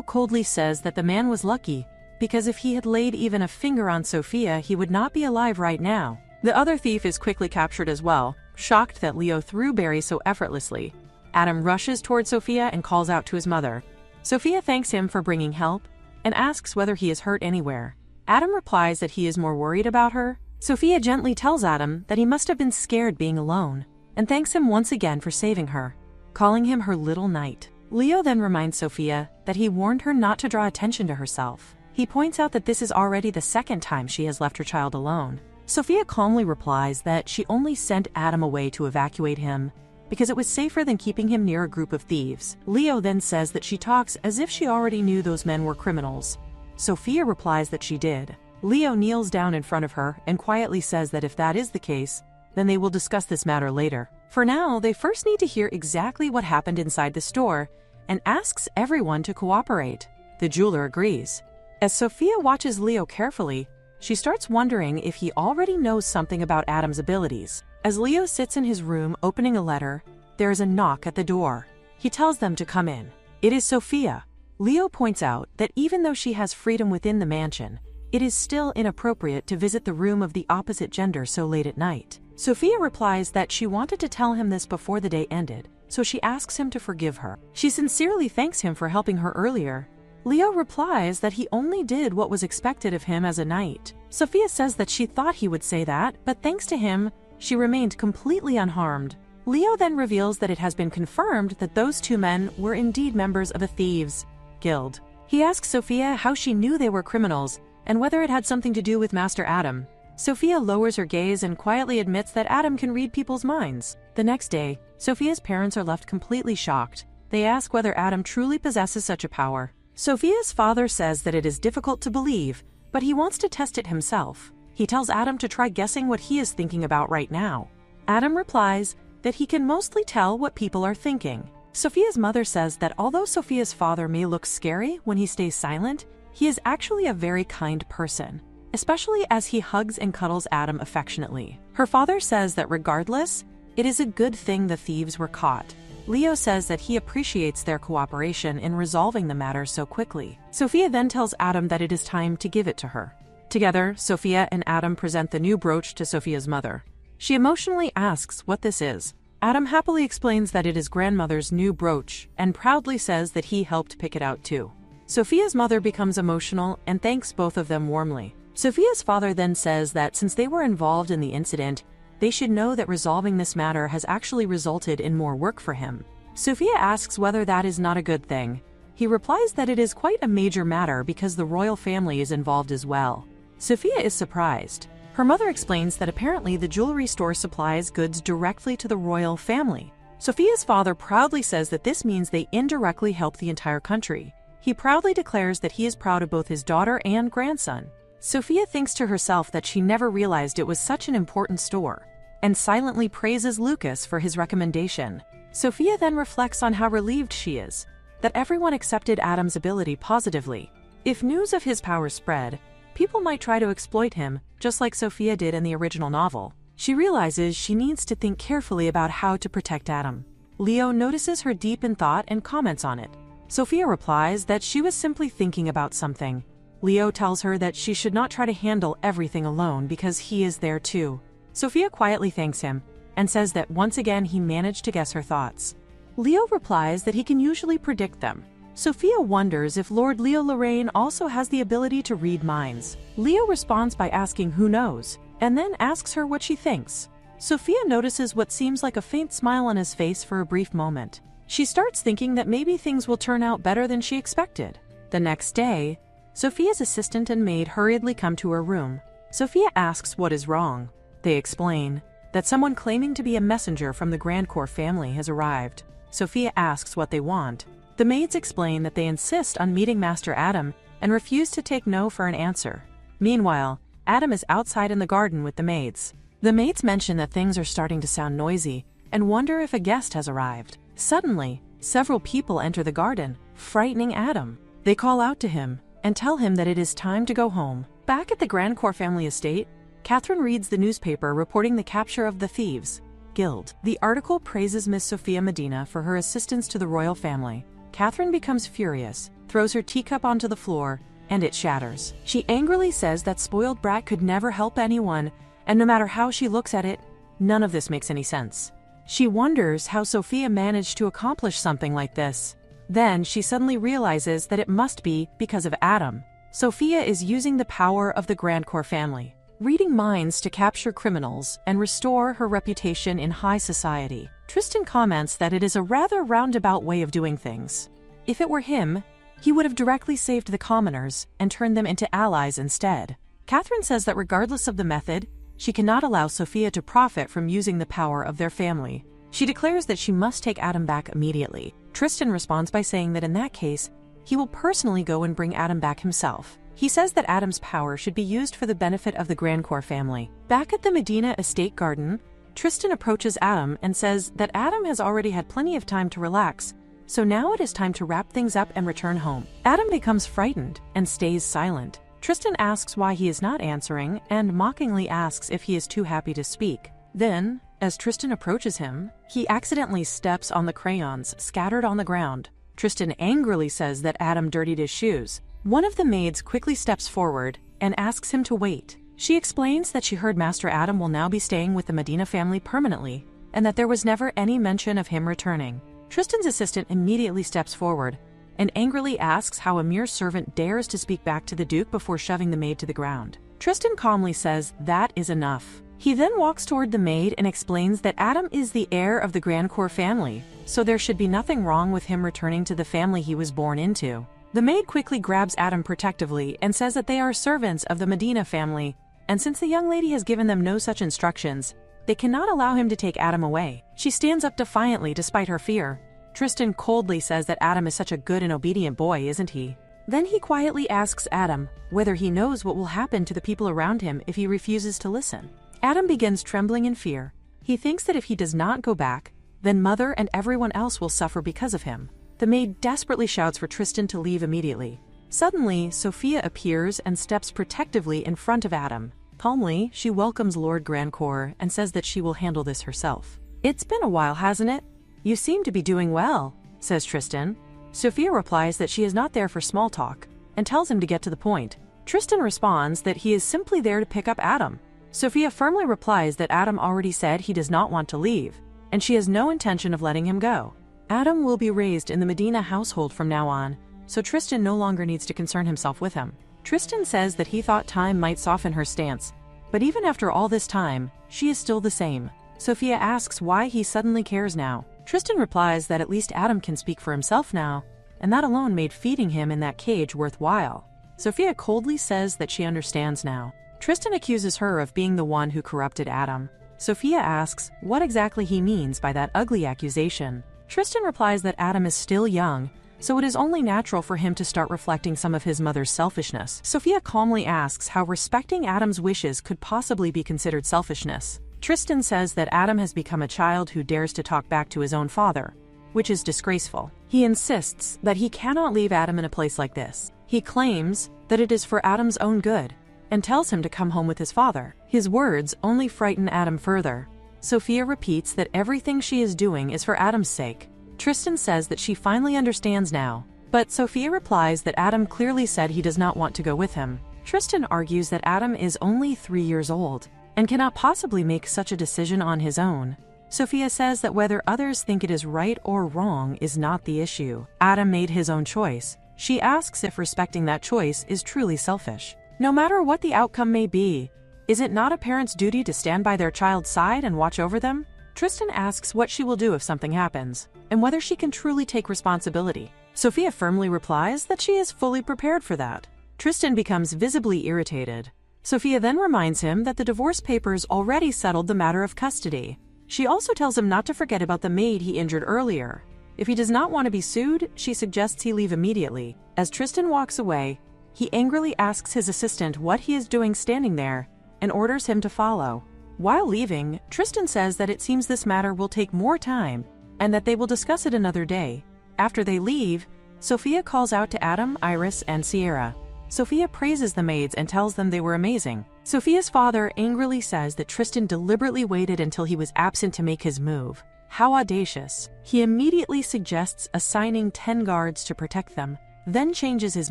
coldly says that the man was lucky, because if he had laid even a finger on Sophia, he would not be alive right now. The other thief is quickly captured as well, shocked that Leo threw Barry so effortlessly. Adam rushes toward Sophia and calls out to his mother. Sophia thanks him for bringing help and asks whether he is hurt anywhere. Adam replies that he is more worried about her. Sophia gently tells Adam that he must have been scared being alone and thanks him once again for saving her, calling him her little knight. Leo then reminds Sophia that he warned her not to draw attention to herself. He points out that this is already the second time she has left her child alone. Sophia calmly replies that she only sent Adam away to evacuate him because it was safer than keeping him near a group of thieves. Leo then says that she talks as if she already knew those men were criminals. Sophia replies that she did. Leo kneels down in front of her and quietly says that if that is the case, then they will discuss this matter later. For now, they first need to hear exactly what happened inside the store and asks everyone to cooperate. The jeweler agrees. As Sophia watches Leo carefully, she starts wondering if he already knows something about Adam's abilities. As Leo sits in his room opening a letter, there is a knock at the door. He tells them to come in. It is Sophia. Leo points out that even though she has freedom within the mansion, it is still inappropriate to visit the room of the opposite gender so late at night. Sophia replies that she wanted to tell him this before the day ended, so she asks him to forgive her. She sincerely thanks him for helping her earlier. Leo replies that he only did what was expected of him as a knight. Sophia says that she thought he would say that, but thanks to him, she remained completely unharmed. Leo then reveals that it has been confirmed that those two men were indeed members of a thieves' guild. He asks Sophia how she knew they were criminals and whether it had something to do with Master Adam. Sophia lowers her gaze and quietly admits that Adam can read people's minds. The next day, Sophia's parents are left completely shocked. They ask whether Adam truly possesses such a power. Sophia's father says that it is difficult to believe, but he wants to test it himself. He tells Adam to try guessing what he is thinking about right now. Adam replies that he can mostly tell what people are thinking. Sophia's mother says that although Sophia's father may look scary when he stays silent, he is actually a very kind person, especially as he hugs and cuddles Adam affectionately. Her father says that regardless, it is a good thing the thieves were caught. Leo says that he appreciates their cooperation in resolving the matter so quickly. Sophia then tells Adam that it is time to give it to her. Together, Sophia and Adam present the new brooch to Sophia's mother. She emotionally asks what this is. Adam happily explains that it is grandmother's new brooch and proudly says that he helped pick it out too. Sophia's mother becomes emotional and thanks both of them warmly. Sophia's father then says that since they were involved in the incident, they should know that resolving this matter has actually resulted in more work for him. Sophia asks whether that is not a good thing. He replies that it is quite a major matter because the royal family is involved as well. Sophia is surprised. Her mother explains that apparently the jewelry store supplies goods directly to the royal family. Sophia's father proudly says that this means they indirectly help the entire country. He proudly declares that he is proud of both his daughter and grandson. Sophia thinks to herself that she never realized it was such an important store, and silently praises Lucas for his recommendation. Sophia then reflects on how relieved she is that everyone accepted Adam's ability positively. If news of his power spread, people might try to exploit him, just like Sophia did in the original novel. She realizes she needs to think carefully about how to protect Adam. Leo notices her deep in thought and comments on it. Sophia replies that she was simply thinking about something. Leo tells her that she should not try to handle everything alone because he is there too. Sophia quietly thanks him and says that once again he managed to guess her thoughts. Leo replies that he can usually predict them. Sophia wonders if Lord Leo Lorraine also has the ability to read minds. Leo responds by asking who knows, and then asks her what she thinks. Sophia notices what seems like a faint smile on his face for a brief moment. She starts thinking that maybe things will turn out better than she expected. The next day, Sophia's assistant and maid hurriedly come to her room. Sophia asks what is wrong. They explain that someone claiming to be a messenger from the Grandcourt family has arrived. Sophia asks what they want. The maids explain that they insist on meeting Master Adam and refuse to take no for an answer. Meanwhile, Adam is outside in the garden with the maids. The maids mention that things are starting to sound noisy and wonder if a guest has arrived. Suddenly, several people enter the garden, frightening Adam. They call out to him and tell him that it is time to go home. Back at the Grandcourt family estate, Catherine reads the newspaper reporting the capture of the thieves guild. The article praises Miss Sophia Medina for her assistance to the royal family. Catherine becomes furious, throws her teacup onto the floor, and it shatters. She angrily says that spoiled brat could never help anyone, and no matter how she looks at it, none of this makes any sense. She wonders how Sophia managed to accomplish something like this. Then she suddenly realizes that it must be because of Adam. Sophia is using the power of the Grand Corps family, reading minds to capture criminals and restore her reputation in high society. Tristan comments that it is a rather roundabout way of doing things. If it were him, he would have directly saved the commoners and turned them into allies instead. Catherine says that regardless of the method, she cannot allow Sophia to profit from using the power of their family. She declares that she must take Adam back immediately. Tristan responds by saying that in that case, he will personally go and bring Adam back himself. He says that Adam's power should be used for the benefit of the Grand Corps family. Back at the Medina estate garden, Tristan approaches Adam and says that Adam has already had plenty of time to relax, so now it is time to wrap things up and return home. Adam becomes frightened and stays silent. Tristan asks why he is not answering and mockingly asks if he is too happy to speak. Then, as Tristan approaches him, he accidentally steps on the crayons scattered on the ground. Tristan angrily says that Adam dirtied his shoes. One of the maids quickly steps forward and asks him to wait. She explains that she heard Master Adam will now be staying with the Medina family permanently, and that there was never any mention of him returning. Tristan's assistant immediately steps forward and angrily asks how a mere servant dares to speak back to the Duke before shoving the maid to the ground. Tristan calmly says that is enough. He then walks toward the maid and explains that Adam is the heir of the Grand Corps family, so there should be nothing wrong with him returning to the family he was born into. The maid quickly grabs Adam protectively and says that they are servants of the Medina family, and since the young lady has given them no such instructions, they cannot allow him to take Adam away. She stands up defiantly despite her fear. Tristan coldly says that Adam is such a good and obedient boy, isn't he? Then he quietly asks Adam whether he knows what will happen to the people around him if he refuses to listen. Adam begins trembling in fear. He thinks that if he does not go back, then Mother and everyone else will suffer because of him. The maid desperately shouts for Tristan to leave immediately. Suddenly, Sophia appears and steps protectively in front of Adam. Calmly, she welcomes Lord Grand Corps and says that she will handle this herself. "It's been a while, hasn't it? You seem to be doing well," says Tristan. Sophia replies that she is not there for small talk and tells him to get to the point. Tristan responds that he is simply there to pick up Adam. Sophia firmly replies that Adam already said he does not want to leave, and she has no intention of letting him go. Adam will be raised in the Medina household from now on, so Tristan no longer needs to concern himself with him. Tristan says that he thought time might soften her stance, but even after all this time, she is still the same. Sophia asks why he suddenly cares now. Tristan replies that at least Adam can speak for himself now, and that alone made feeding him in that cage worthwhile. Sophia coldly says that she understands now. Tristan accuses her of being the one who corrupted Adam. Sophia asks what exactly he means by that ugly accusation. Tristan replies that Adam is still young, so it is only natural for him to start reflecting some of his mother's selfishness. Sophia calmly asks how respecting Adam's wishes could possibly be considered selfishness. Tristan says that Adam has become a child who dares to talk back to his own father, which is disgraceful. He insists that he cannot leave Adam in a place like this. He claims that it is for Adam's own good, and tells him to come home with his father. His words only frighten Adam further. Sophia repeats that everything she is doing is for Adam's sake. Tristan says that she finally understands now, but Sophia replies that Adam clearly said he does not want to go with him. Tristan argues that Adam is only 3 years old and cannot possibly make such a decision on his own. Sophia says that whether others think it is right or wrong is not the issue. Adam made his own choice. She asks if respecting that choice is truly selfish. No matter what the outcome may be, is it not a parent's duty to stand by their child's side and watch over them? Tristan asks what she will do if something happens, and whether she can truly take responsibility. Sophia firmly replies that she is fully prepared for that. Tristan becomes visibly irritated. Sophia then reminds him that the divorce papers already settled the matter of custody. She also tells him not to forget about the maid he injured earlier. If he does not want to be sued, she suggests he leave immediately. As Tristan walks away, he angrily asks his assistant what he is doing standing there and orders him to follow. While leaving, Tristan says that it seems this matter will take more time and that they will discuss it another day. After they leave, Sophia calls out to Adam, Iris, and Sierra. Sophia praises the maids and tells them they were amazing. Sophia's father angrily says that Tristan deliberately waited until he was absent to make his move. How audacious. He immediately suggests assigning 10 guards to protect them, then changes his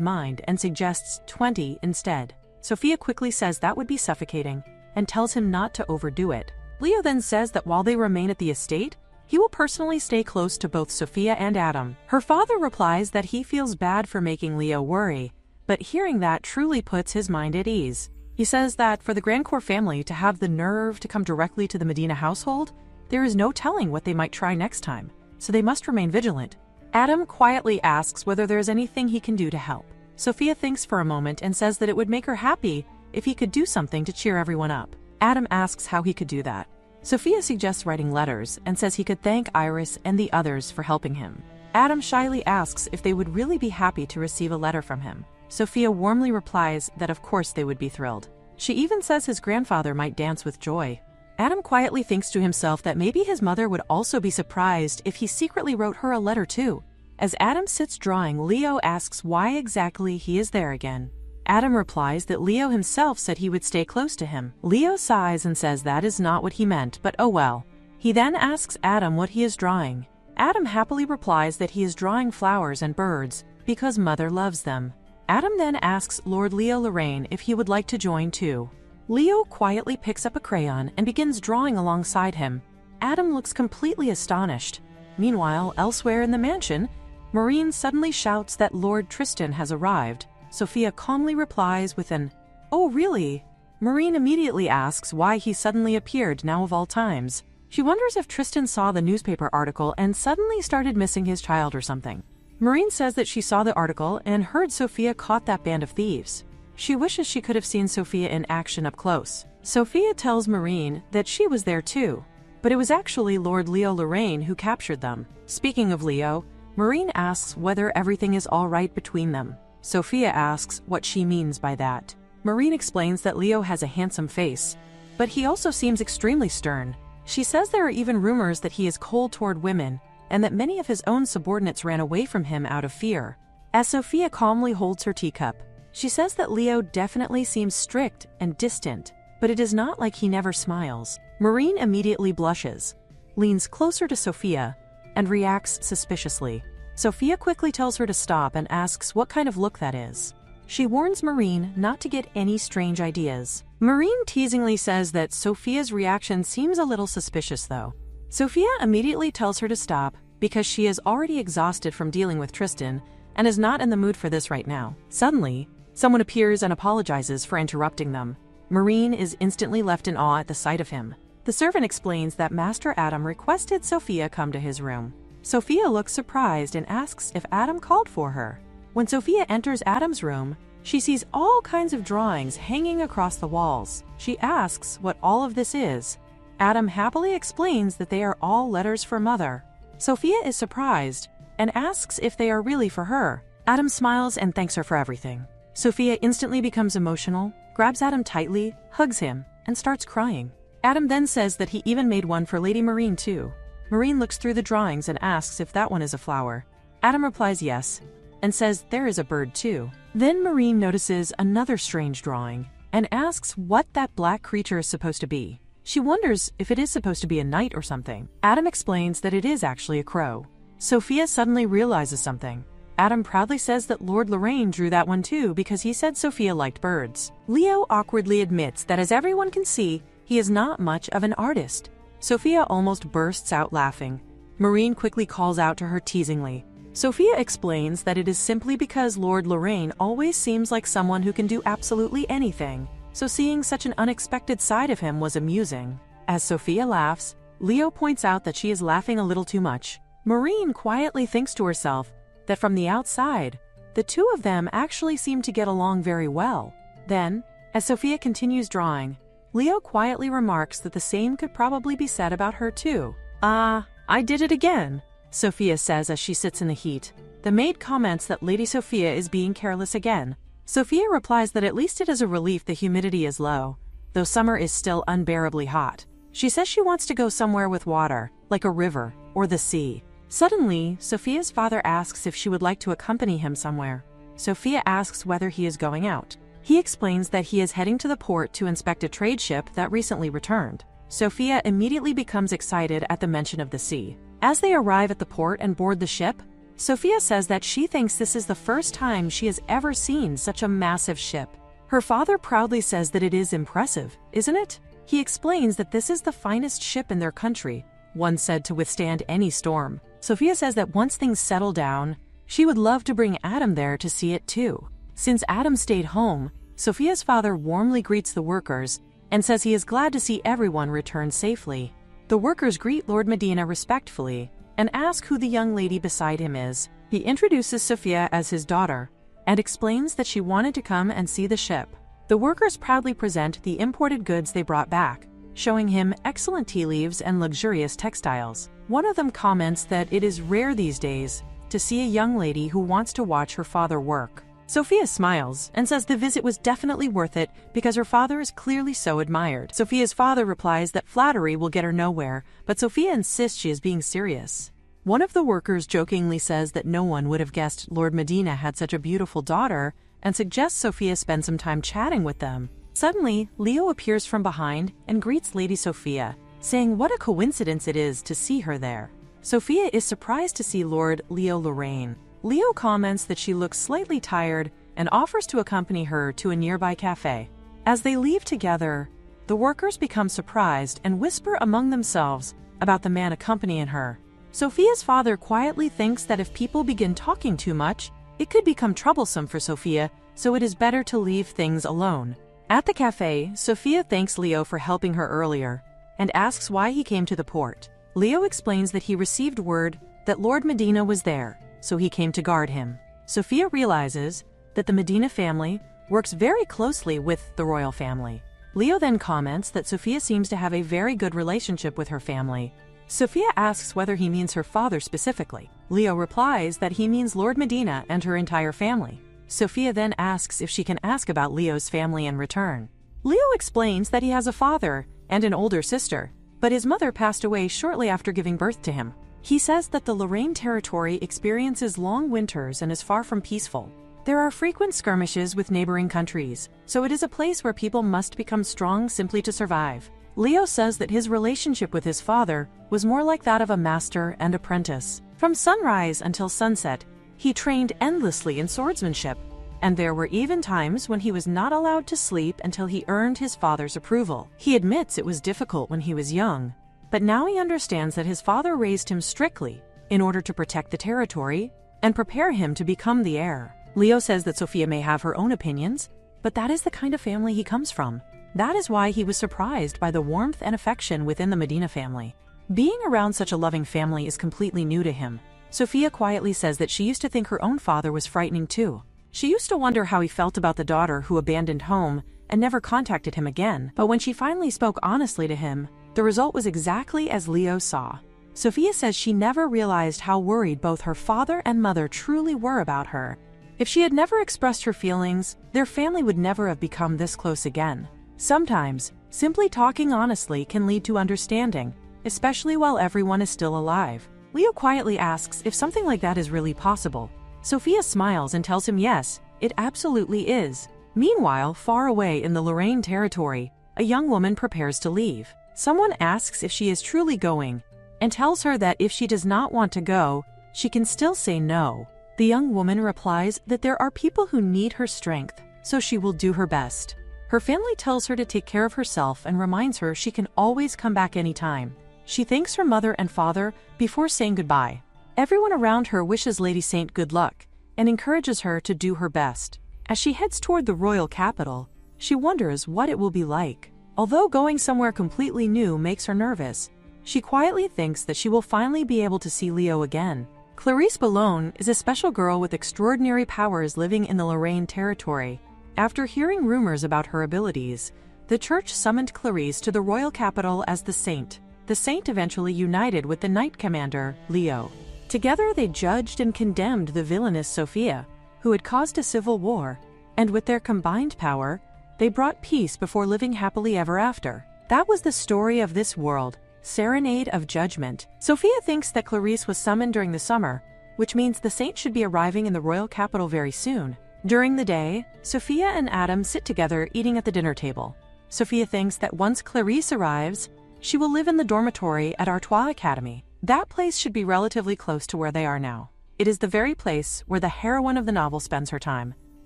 mind and suggests 20 instead. Sophia quickly says that would be suffocating and tells him not to overdo it. Leo then says that while they remain at the estate, he will personally stay close to both Sophia and Adam. Her father replies that he feels bad for making Leo worry, but hearing that truly puts his mind at ease. He says that for the Grandcourt family to have the nerve to come directly to the Medina household, there is no telling what they might try next time, so they must remain vigilant. Adam quietly asks whether there is anything he can do to help. Sophia thinks for a moment and says that it would make her happy if he could do something to cheer everyone up. Adam asks how he could do that. Sophia suggests writing letters and says he could thank Iris and the others for helping him. Adam shyly asks if they would really be happy to receive a letter from him. Sophia warmly replies that of course they would be thrilled. She even says his grandfather might dance with joy. Adam quietly thinks to himself that maybe his mother would also be surprised if he secretly wrote her a letter too. As Adam sits drawing, Leo asks why exactly he is there again. Adam replies that Leo himself said he would stay close to him. Leo sighs and says that is not what he meant, but oh well. He then asks Adam what he is drawing. Adam happily replies that he is drawing flowers and birds because mother loves them. Adam then asks Lord Leo Lorraine if he would like to join too. Leo quietly picks up a crayon and begins drawing alongside him. Adam looks completely astonished. Meanwhile, elsewhere in the mansion, Maureen suddenly shouts that Lord Tristan has arrived. Sophia calmly replies with an, "Oh really?" Maureen immediately asks why he suddenly appeared now of all times. She wonders if Tristan saw the newspaper article and suddenly started missing his child or something. Maureen says that she saw the article and heard Sophia caught that band of thieves. She wishes she could have seen Sophia in action up close. Sophia tells Maureen that she was there too, but it was actually Lord Leo Lorraine who captured them. Speaking of Leo, Maureen asks whether everything is all right between them. Sophia asks what she means by that. Maureen explains that Leo has a handsome face, but he also seems extremely stern. She says there are even rumors that he is cold toward women, and that many of his own subordinates ran away from him out of fear. As Sophia calmly holds her teacup, she says that Leo definitely seems strict and distant, but it is not like he never smiles. Maureen immediately blushes, leans closer to Sophia, and reacts suspiciously. Sophia quickly tells her to stop and asks what kind of look that is. She warns Maureen not to get any strange ideas. Maureen teasingly says that Sophia's reaction seems a little suspicious though. Sophia immediately tells her to stop because she is already exhausted from dealing with Tristan and is not in the mood for this right now. Suddenly, someone appears and apologizes for interrupting them. Maureen is instantly left in awe at the sight of him. The servant explains that Master Adam requested Sophia come to his room. Sophia looks surprised and asks if Adam called for her. When Sophia enters Adam's room, she sees all kinds of drawings hanging across the walls. She asks what all of this is. Adam happily explains that they are all letters for Mother. Sophia is surprised and asks if they are really for her. Adam smiles and thanks her for everything. Sophia instantly becomes emotional, grabs Adam tightly, hugs him, and starts crying. Adam then says that he even made one for Lady Maureen too. Maureen looks through the drawings and asks if that one is a flower. Adam replies yes, and says there is a bird too. Then Maureen notices another strange drawing, and asks what that black creature is supposed to be. She wonders if it is supposed to be a knight or something. Adam explains that it is actually a crow. Sophia suddenly realizes something. Adam proudly says that Lord Lorraine drew that one too because he said Sophia liked birds. Leo awkwardly admits that as everyone can see, he is not much of an artist. Sophia almost bursts out laughing. Maureen quickly calls out to her teasingly. Sophia explains that it is simply because Lord Lorraine always seems like someone who can do absolutely anything, so seeing such an unexpected side of him was amusing. As Sophia laughs, Leo points out that she is laughing a little too much. Maureen quietly thinks to herself that from the outside, the two of them actually seem to get along very well. Then, as Sophia continues drawing, Leo quietly remarks that the same could probably be said about her too. I did it again, Sophia says as she sits in the heat. The maid comments that Lady Sophia is being careless again. Sophia replies that at least it is a relief the humidity is low, though summer is still unbearably hot. She says she wants to go somewhere with water, like a river or the sea. Suddenly, Sophia's father asks if she would like to accompany him somewhere. Sophia asks whether he is going out. He explains that he is heading to the port to inspect a trade ship that recently returned. Sophia immediately becomes excited at the mention of the sea. As they arrive at the port and board the ship, Sophia says that she thinks this is the first time she has ever seen such a massive ship. Her father proudly says that it is impressive, isn't it? He explains that this is the finest ship in their country, one said to withstand any storm. Sophia says that once things settle down, she would love to bring Adam there to see it too. Since Adam stayed home, Sophia's father warmly greets the workers and says he is glad to see everyone return safely. The workers greet Lord Medina respectfully and ask who the young lady beside him is. He introduces Sophia as his daughter and explains that she wanted to come and see the ship. The workers proudly present the imported goods they brought back, showing him excellent tea leaves and luxurious textiles. One of them comments that it is rare these days to see a young lady who wants to watch her father work. Sophia smiles and says the visit was definitely worth it because her father is clearly so admired. Sophia's father replies that flattery will get her nowhere, but Sophia insists she is being serious. One of the workers jokingly says that no one would have guessed Lord Medina had such a beautiful daughter and suggests Sophia spend some time chatting with them. Suddenly, Leo appears from behind and greets Lady Sophia, saying what a coincidence it is to see her there. Sophia is surprised to see Lord Leo Lorraine. Leo comments that she looks slightly tired and offers to accompany her to a nearby cafe. As they leave together, the workers become surprised and whisper among themselves about the man accompanying her. Sophia's father quietly thinks that if people begin talking too much, it could become troublesome for Sophia, so it is better to leave things alone. At the cafe, Sophia thanks Leo for helping her earlier and asks why he came to the port. Leo explains that he received word that Lord Medina was there, so he came to guard him. Sophia realizes that the Medina family works very closely with the royal family. Leo then comments that Sophia seems to have a very good relationship with her family. Sophia asks whether he means her father specifically. Leo replies that he means Lord Medina and her entire family. Sophia then asks if she can ask about Leo's family in return. Leo explains that he has a father and an older sister, but his mother passed away shortly after giving birth to him. He says that the Lorraine territory experiences long winters and is far from peaceful. There are frequent skirmishes with neighboring countries, so it is a place where people must become strong simply to survive. Leo says that his relationship with his father was more like that of a master and apprentice. From sunrise until sunset, he trained endlessly in swordsmanship, and there were even times when he was not allowed to sleep until he earned his father's approval. He admits it was difficult when he was young, but now he understands that his father raised him strictly in order to protect the territory and prepare him to become the heir. Leo says that Sophia may have her own opinions, but that is the kind of family he comes from. That is why he was surprised by the warmth and affection within the Medina family. Being around such a loving family is completely new to him. Sophia quietly says that she used to think her own father was frightening too. She used to wonder how he felt about the daughter who abandoned home and never contacted him again, but when she finally spoke honestly to him, the result was exactly as Leo saw. Sophia says she never realized how worried both her father and mother truly were about her. If she had never expressed her feelings, their family would never have become this close again. Sometimes, simply talking honestly can lead to understanding, especially while everyone is still alive. Leo quietly asks if something like that is really possible. Sophia smiles and tells him yes, it absolutely is. Meanwhile, far away in the Lorraine territory, a young woman prepares to leave. Someone asks if she is truly going, and tells her that if she does not want to go, she can still say no. The young woman replies that there are people who need her strength, so she will do her best. Her family tells her to take care of herself and reminds her she can always come back anytime. She thanks her mother and father before saying goodbye. Everyone around her wishes Lady Saint good luck and encourages her to do her best. As she heads toward the royal capital, she wonders what it will be like. Although going somewhere completely new makes her nervous, she quietly thinks that she will finally be able to see Leo again. Clarice Boulogne is a special girl with extraordinary powers living in the Lorraine territory. After hearing rumors about her abilities, the church summoned Clarice to the royal capital as the Saint. The Saint eventually united with the Knight Commander, Leo. Together they judged and condemned the villainous Sophia, who had caused a civil war, and with their combined power, they brought peace before living happily ever after. That was the story of this world, Serenade of Judgment. Sophia thinks that Clarice was summoned during the summer, which means the Saint should be arriving in the royal capital very soon. During the day, Sophia and Adam sit together eating at the dinner table. Sophia thinks that once Clarisse arrives, she will live in the dormitory at Artois Academy. That place should be relatively close to where they are now. It is the very place where the heroine of the novel spends her time.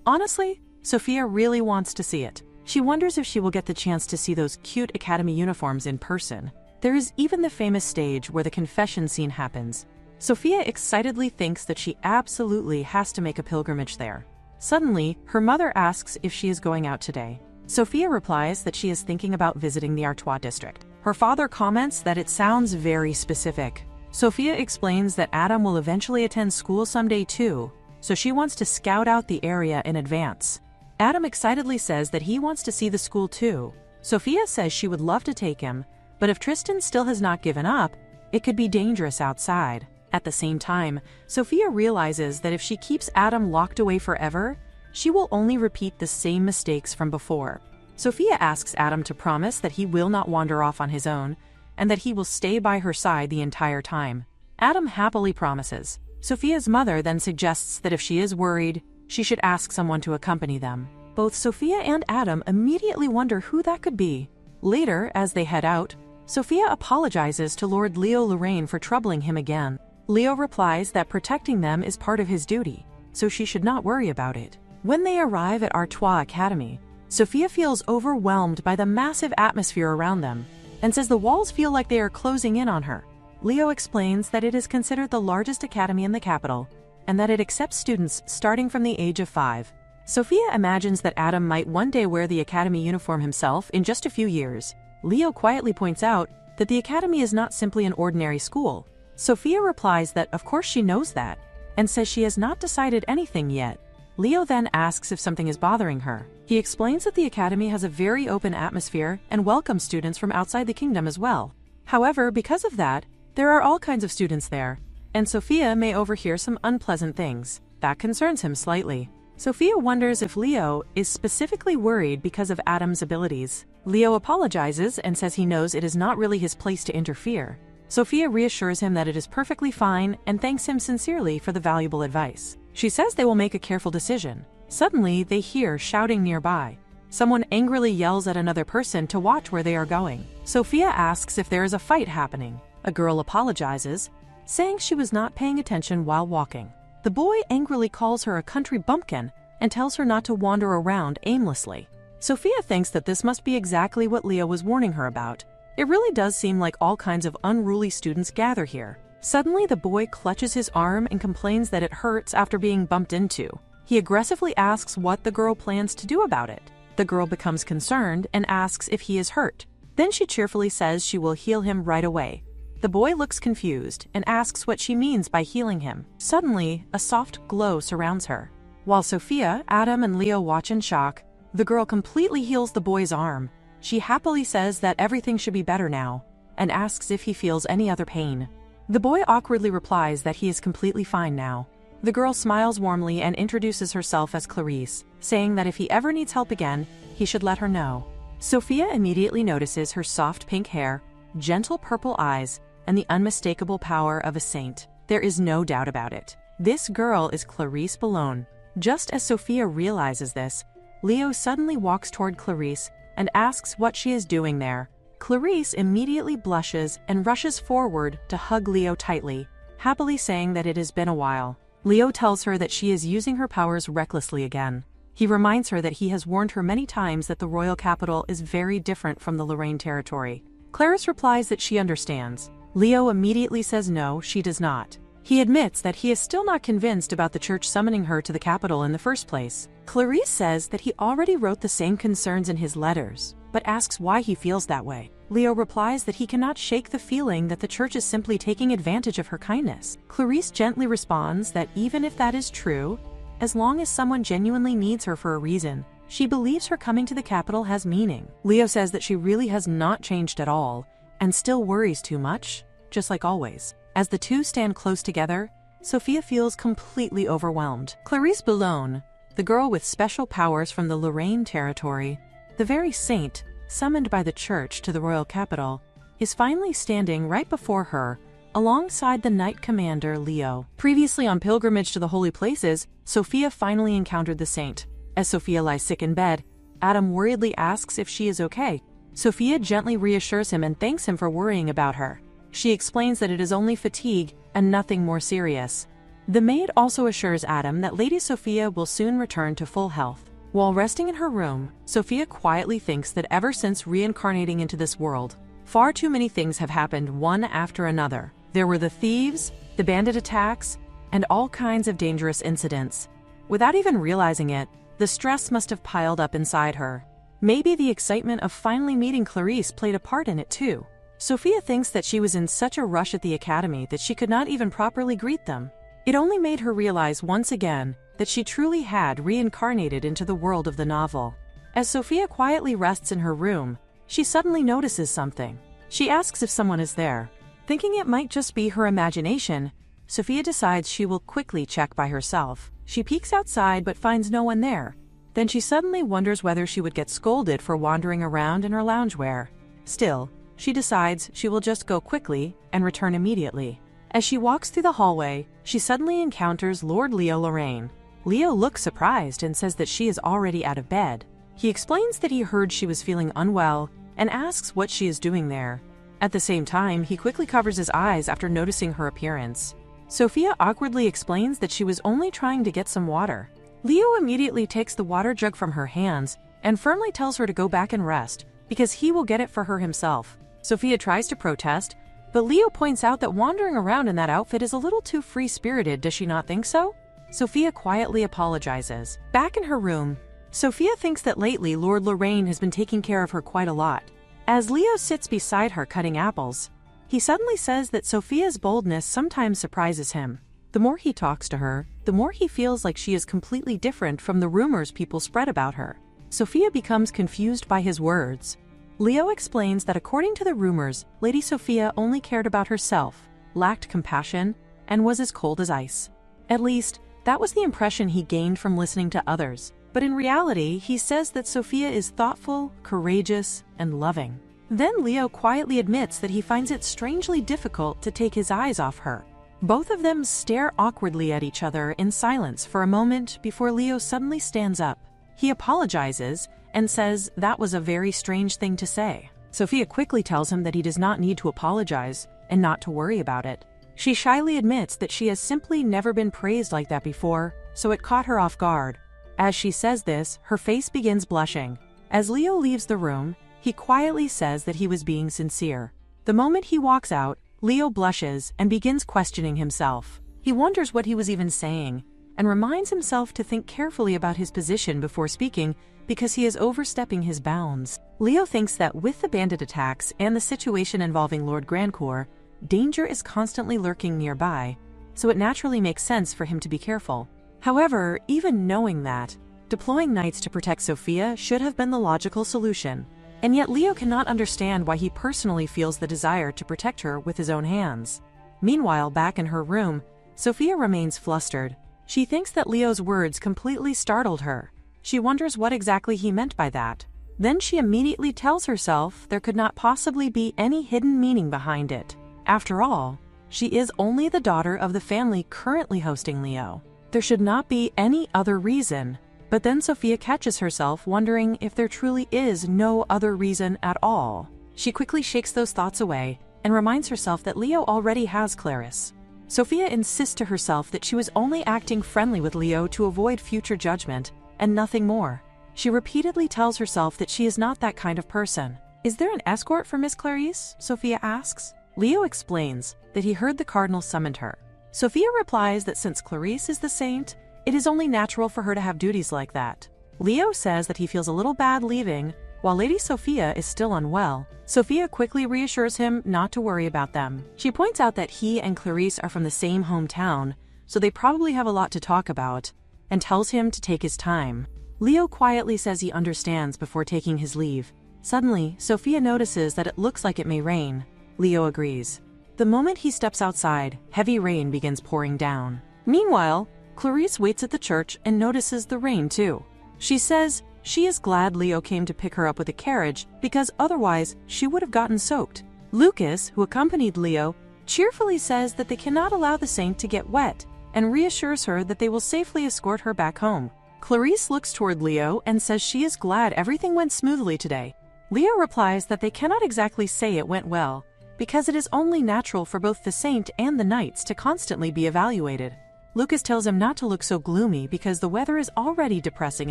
Honestly, Sophia really wants to see it. She wonders if she will get the chance to see those cute academy uniforms in person. There is even the famous stage where the confession scene happens. Sophia excitedly thinks that she absolutely has to make a pilgrimage there. Suddenly, her mother asks if she is going out today. Sophia replies that she is thinking about visiting the Artois district. Her father comments that it sounds very specific. Sophia explains that Adam will eventually attend school someday too, so she wants to scout out the area in advance. Adam excitedly says that he wants to see the school too. Sophia says she would love to take him, but if Tristan still has not given up, it could be dangerous outside. At the same time, Sophia realizes that if she keeps Adam locked away forever, she will only repeat the same mistakes from before. Sophia asks Adam to promise that he will not wander off on his own, and that he will stay by her side the entire time. Adam happily promises. Sophia's mother then suggests that if she is worried, she should ask someone to accompany them. Both Sophia and Adam immediately wonder who that could be. Later, as they head out, Sophia apologizes to Lord Leo Lorraine for troubling him again. Leo replies that protecting them is part of his duty, so she should not worry about it. When they arrive at Artois Academy, Sophia feels overwhelmed by the massive atmosphere around them and says the walls feel like they are closing in on her. Leo explains that it is considered the largest academy in the capital and that it accepts students starting from the age of 5. Sophia imagines that Adam might one day wear the academy uniform himself in just a few years. Leo quietly points out that the academy is not simply an ordinary school. Sophia replies that of course she knows that, and says she has not decided anything yet. Leo then asks if something is bothering her. He explains that the academy has a very open atmosphere and welcomes students from outside the kingdom as well. However, because of that, there are all kinds of students there, and Sophia may overhear some unpleasant things. That concerns him slightly. Sophia wonders if Leo is specifically worried because of Adam's abilities. Leo apologizes and says he knows it is not really his place to interfere. Sophia reassures him that it is perfectly fine and thanks him sincerely for the valuable advice. She says they will make a careful decision. Suddenly, they hear shouting nearby. Someone angrily yells at another person to watch where they are going. Sophia asks if there is a fight happening. A girl apologizes, saying she was not paying attention while walking. The boy angrily calls her a country bumpkin and tells her not to wander around aimlessly. Sophia thinks that this must be exactly what Leo was warning her about. It really does seem like all kinds of unruly students gather here. Suddenly, the boy clutches his arm and complains that it hurts after being bumped into. He aggressively asks what the girl plans to do about it. The girl becomes concerned and asks if he is hurt. Then she cheerfully says she will heal him right away. The boy looks confused and asks what she means by healing him. Suddenly, a soft glow surrounds her. While Sophia, Adam, and Leo watch in shock, the girl completely heals the boy's arm. She happily says that everything should be better now, and asks if he feels any other pain. The boy awkwardly replies that he is completely fine now. The girl smiles warmly and introduces herself as Clarisse, saying that if he ever needs help again, he should let her know. Sophia immediately notices her soft pink hair, gentle purple eyes, and the unmistakable power of a saint. There is no doubt about it. This girl is Clarisse Boulogne. Just as Sophia realizes this, Leo suddenly walks toward Clarisse and asks what she is doing there. Clarisse immediately blushes and rushes forward to hug Leo tightly, happily saying that it has been a while. Leo tells her that she is using her powers recklessly again. He reminds her that he has warned her many times that the royal capital is very different from the Lorraine territory. Clarisse replies that she understands. Leo immediately says no, she does not. He admits that he is still not convinced about the church summoning her to the capital in the first place. Clarisse says that he already wrote the same concerns in his letters, but asks why he feels that way. Leo replies that he cannot shake the feeling that the church is simply taking advantage of her kindness. Clarisse gently responds that even if that is true, as long as someone genuinely needs her for a reason, she believes her coming to the capital has meaning. Leo says that she really has not changed at all, and still worries too much, just like always. As the two stand close together, Sophia feels completely overwhelmed. Clarisse Boulogne, the girl with special powers from the Lorraine territory, the very saint summoned by the church to the royal capital, is finally standing right before her, alongside the Knight Commander Leo. Previously on pilgrimage to the holy places, Sophia finally encountered the saint. As Sophia lies sick in bed, Adam worriedly asks if she is okay. Sophia gently reassures him and thanks him for worrying about her. She explains that it is only fatigue and nothing more serious. The maid also assures Adam that Lady Sophia will soon return to full health. While resting in her room, Sophia quietly thinks that ever since reincarnating into this world, far too many things have happened one after another. There were the thieves, the bandit attacks, and all kinds of dangerous incidents. Without even realizing it, the stress must have piled up inside her. Maybe the excitement of finally meeting Clarice played a part in it too. Sophia thinks that she was in such a rush at the academy that she could not even properly greet them. It only made her realize once again that she truly had reincarnated into the world of the novel. As Sophia quietly rests in her room, she suddenly notices something. She asks if someone is there. Thinking it might just be her imagination, Sophia decides she will quickly check by herself. She peeks outside but finds no one there. Then she suddenly wonders whether she would get scolded for wandering around in her loungewear. Still, she decides she will just go quickly and return immediately. As she walks through the hallway, she suddenly encounters Lord Leo Lorraine. Leo looks surprised and says that she is already out of bed. He explains that he heard she was feeling unwell and asks what she is doing there. At the same time, he quickly covers his eyes after noticing her appearance. Sophia awkwardly explains that she was only trying to get some water. Leo immediately takes the water jug from her hands and firmly tells her to go back and rest because he will get it for her himself. Sophia tries to protest, but Leo points out that wandering around in that outfit is a little too free-spirited, does she not think so? Sophia quietly apologizes. Back in her room, Sophia thinks that lately Lord Lorraine has been taking care of her quite a lot. As Leo sits beside her cutting apples, he suddenly says that Sophia's boldness sometimes surprises him. The more he talks to her, the more he feels like she is completely different from the rumors people spread about her. Sophia becomes confused by his words. Leo explains that according to the rumors, Lady Sophia only cared about herself, lacked compassion, and was as cold as ice. At least, that was the impression he gained from listening to others. But in reality, he says that Sophia is thoughtful, courageous, and loving. Then Leo quietly admits that he finds it strangely difficult to take his eyes off her. Both of them stare awkwardly at each other in silence for a moment before Leo suddenly stands up. He apologizes and says that was a very strange thing to say. Sophia quickly tells him that he does not need to apologize and not to worry about it. She shyly admits that she has simply never been praised like that before, so it caught her off guard. As she says this, her face begins blushing. As Leo leaves the room, he quietly says that he was being sincere. The moment he walks out, Leo blushes and begins questioning himself. He wonders what he was even saying, and reminds himself to think carefully about his position before speaking because he is overstepping his bounds. Leo thinks that with the bandit attacks and the situation involving Lord Grandcourt, danger is constantly lurking nearby, so it naturally makes sense for him to be careful. However, even knowing that, deploying knights to protect Sophia should have been the logical solution. And yet Leo cannot understand why he personally feels the desire to protect her with his own hands. Meanwhile, back in her room, Sophia remains flustered. She thinks that Leo's words completely startled her. She wonders what exactly he meant by that. Then she immediately tells herself there could not possibly be any hidden meaning behind it. After all, she is only the daughter of the family currently hosting Leo. There should not be any other reason. But then Sophia catches herself wondering if there truly is no other reason at all. She quickly shakes those thoughts away and reminds herself that Leo already has Clarice. Sophia insists to herself that she was only acting friendly with Leo to avoid future judgment and nothing more. She repeatedly tells herself that she is not that kind of person. "Is there an escort for Miss Clarice?" Sophia asks. Leo explains that he heard the cardinal summoned her. Sophia replies that since Clarice is the saint, it is only natural for her to have duties like that. Leo says that he feels a little bad leaving, while Lady Sophia is still unwell. Sophia quickly reassures him not to worry about them. She points out that he and Clarice are from the same hometown, so they probably have a lot to talk about, and tells him to take his time. Leo quietly says he understands before taking his leave. Suddenly, Sophia notices that it looks like it may rain. Leo agrees. The moment he steps outside, heavy rain begins pouring down. Meanwhile, Clarice waits at the church and notices the rain too. She says she is glad Leo came to pick her up with a carriage because otherwise she would have gotten soaked. Lucas, who accompanied Leo, cheerfully says that they cannot allow the saint to get wet and reassures her that they will safely escort her back home. Clarice looks toward Leo and says she is glad everything went smoothly today. Leo replies that they cannot exactly say it went well, because it is only natural for both the saint and the knights to constantly be evaluated. Lucas tells him not to look so gloomy because the weather is already depressing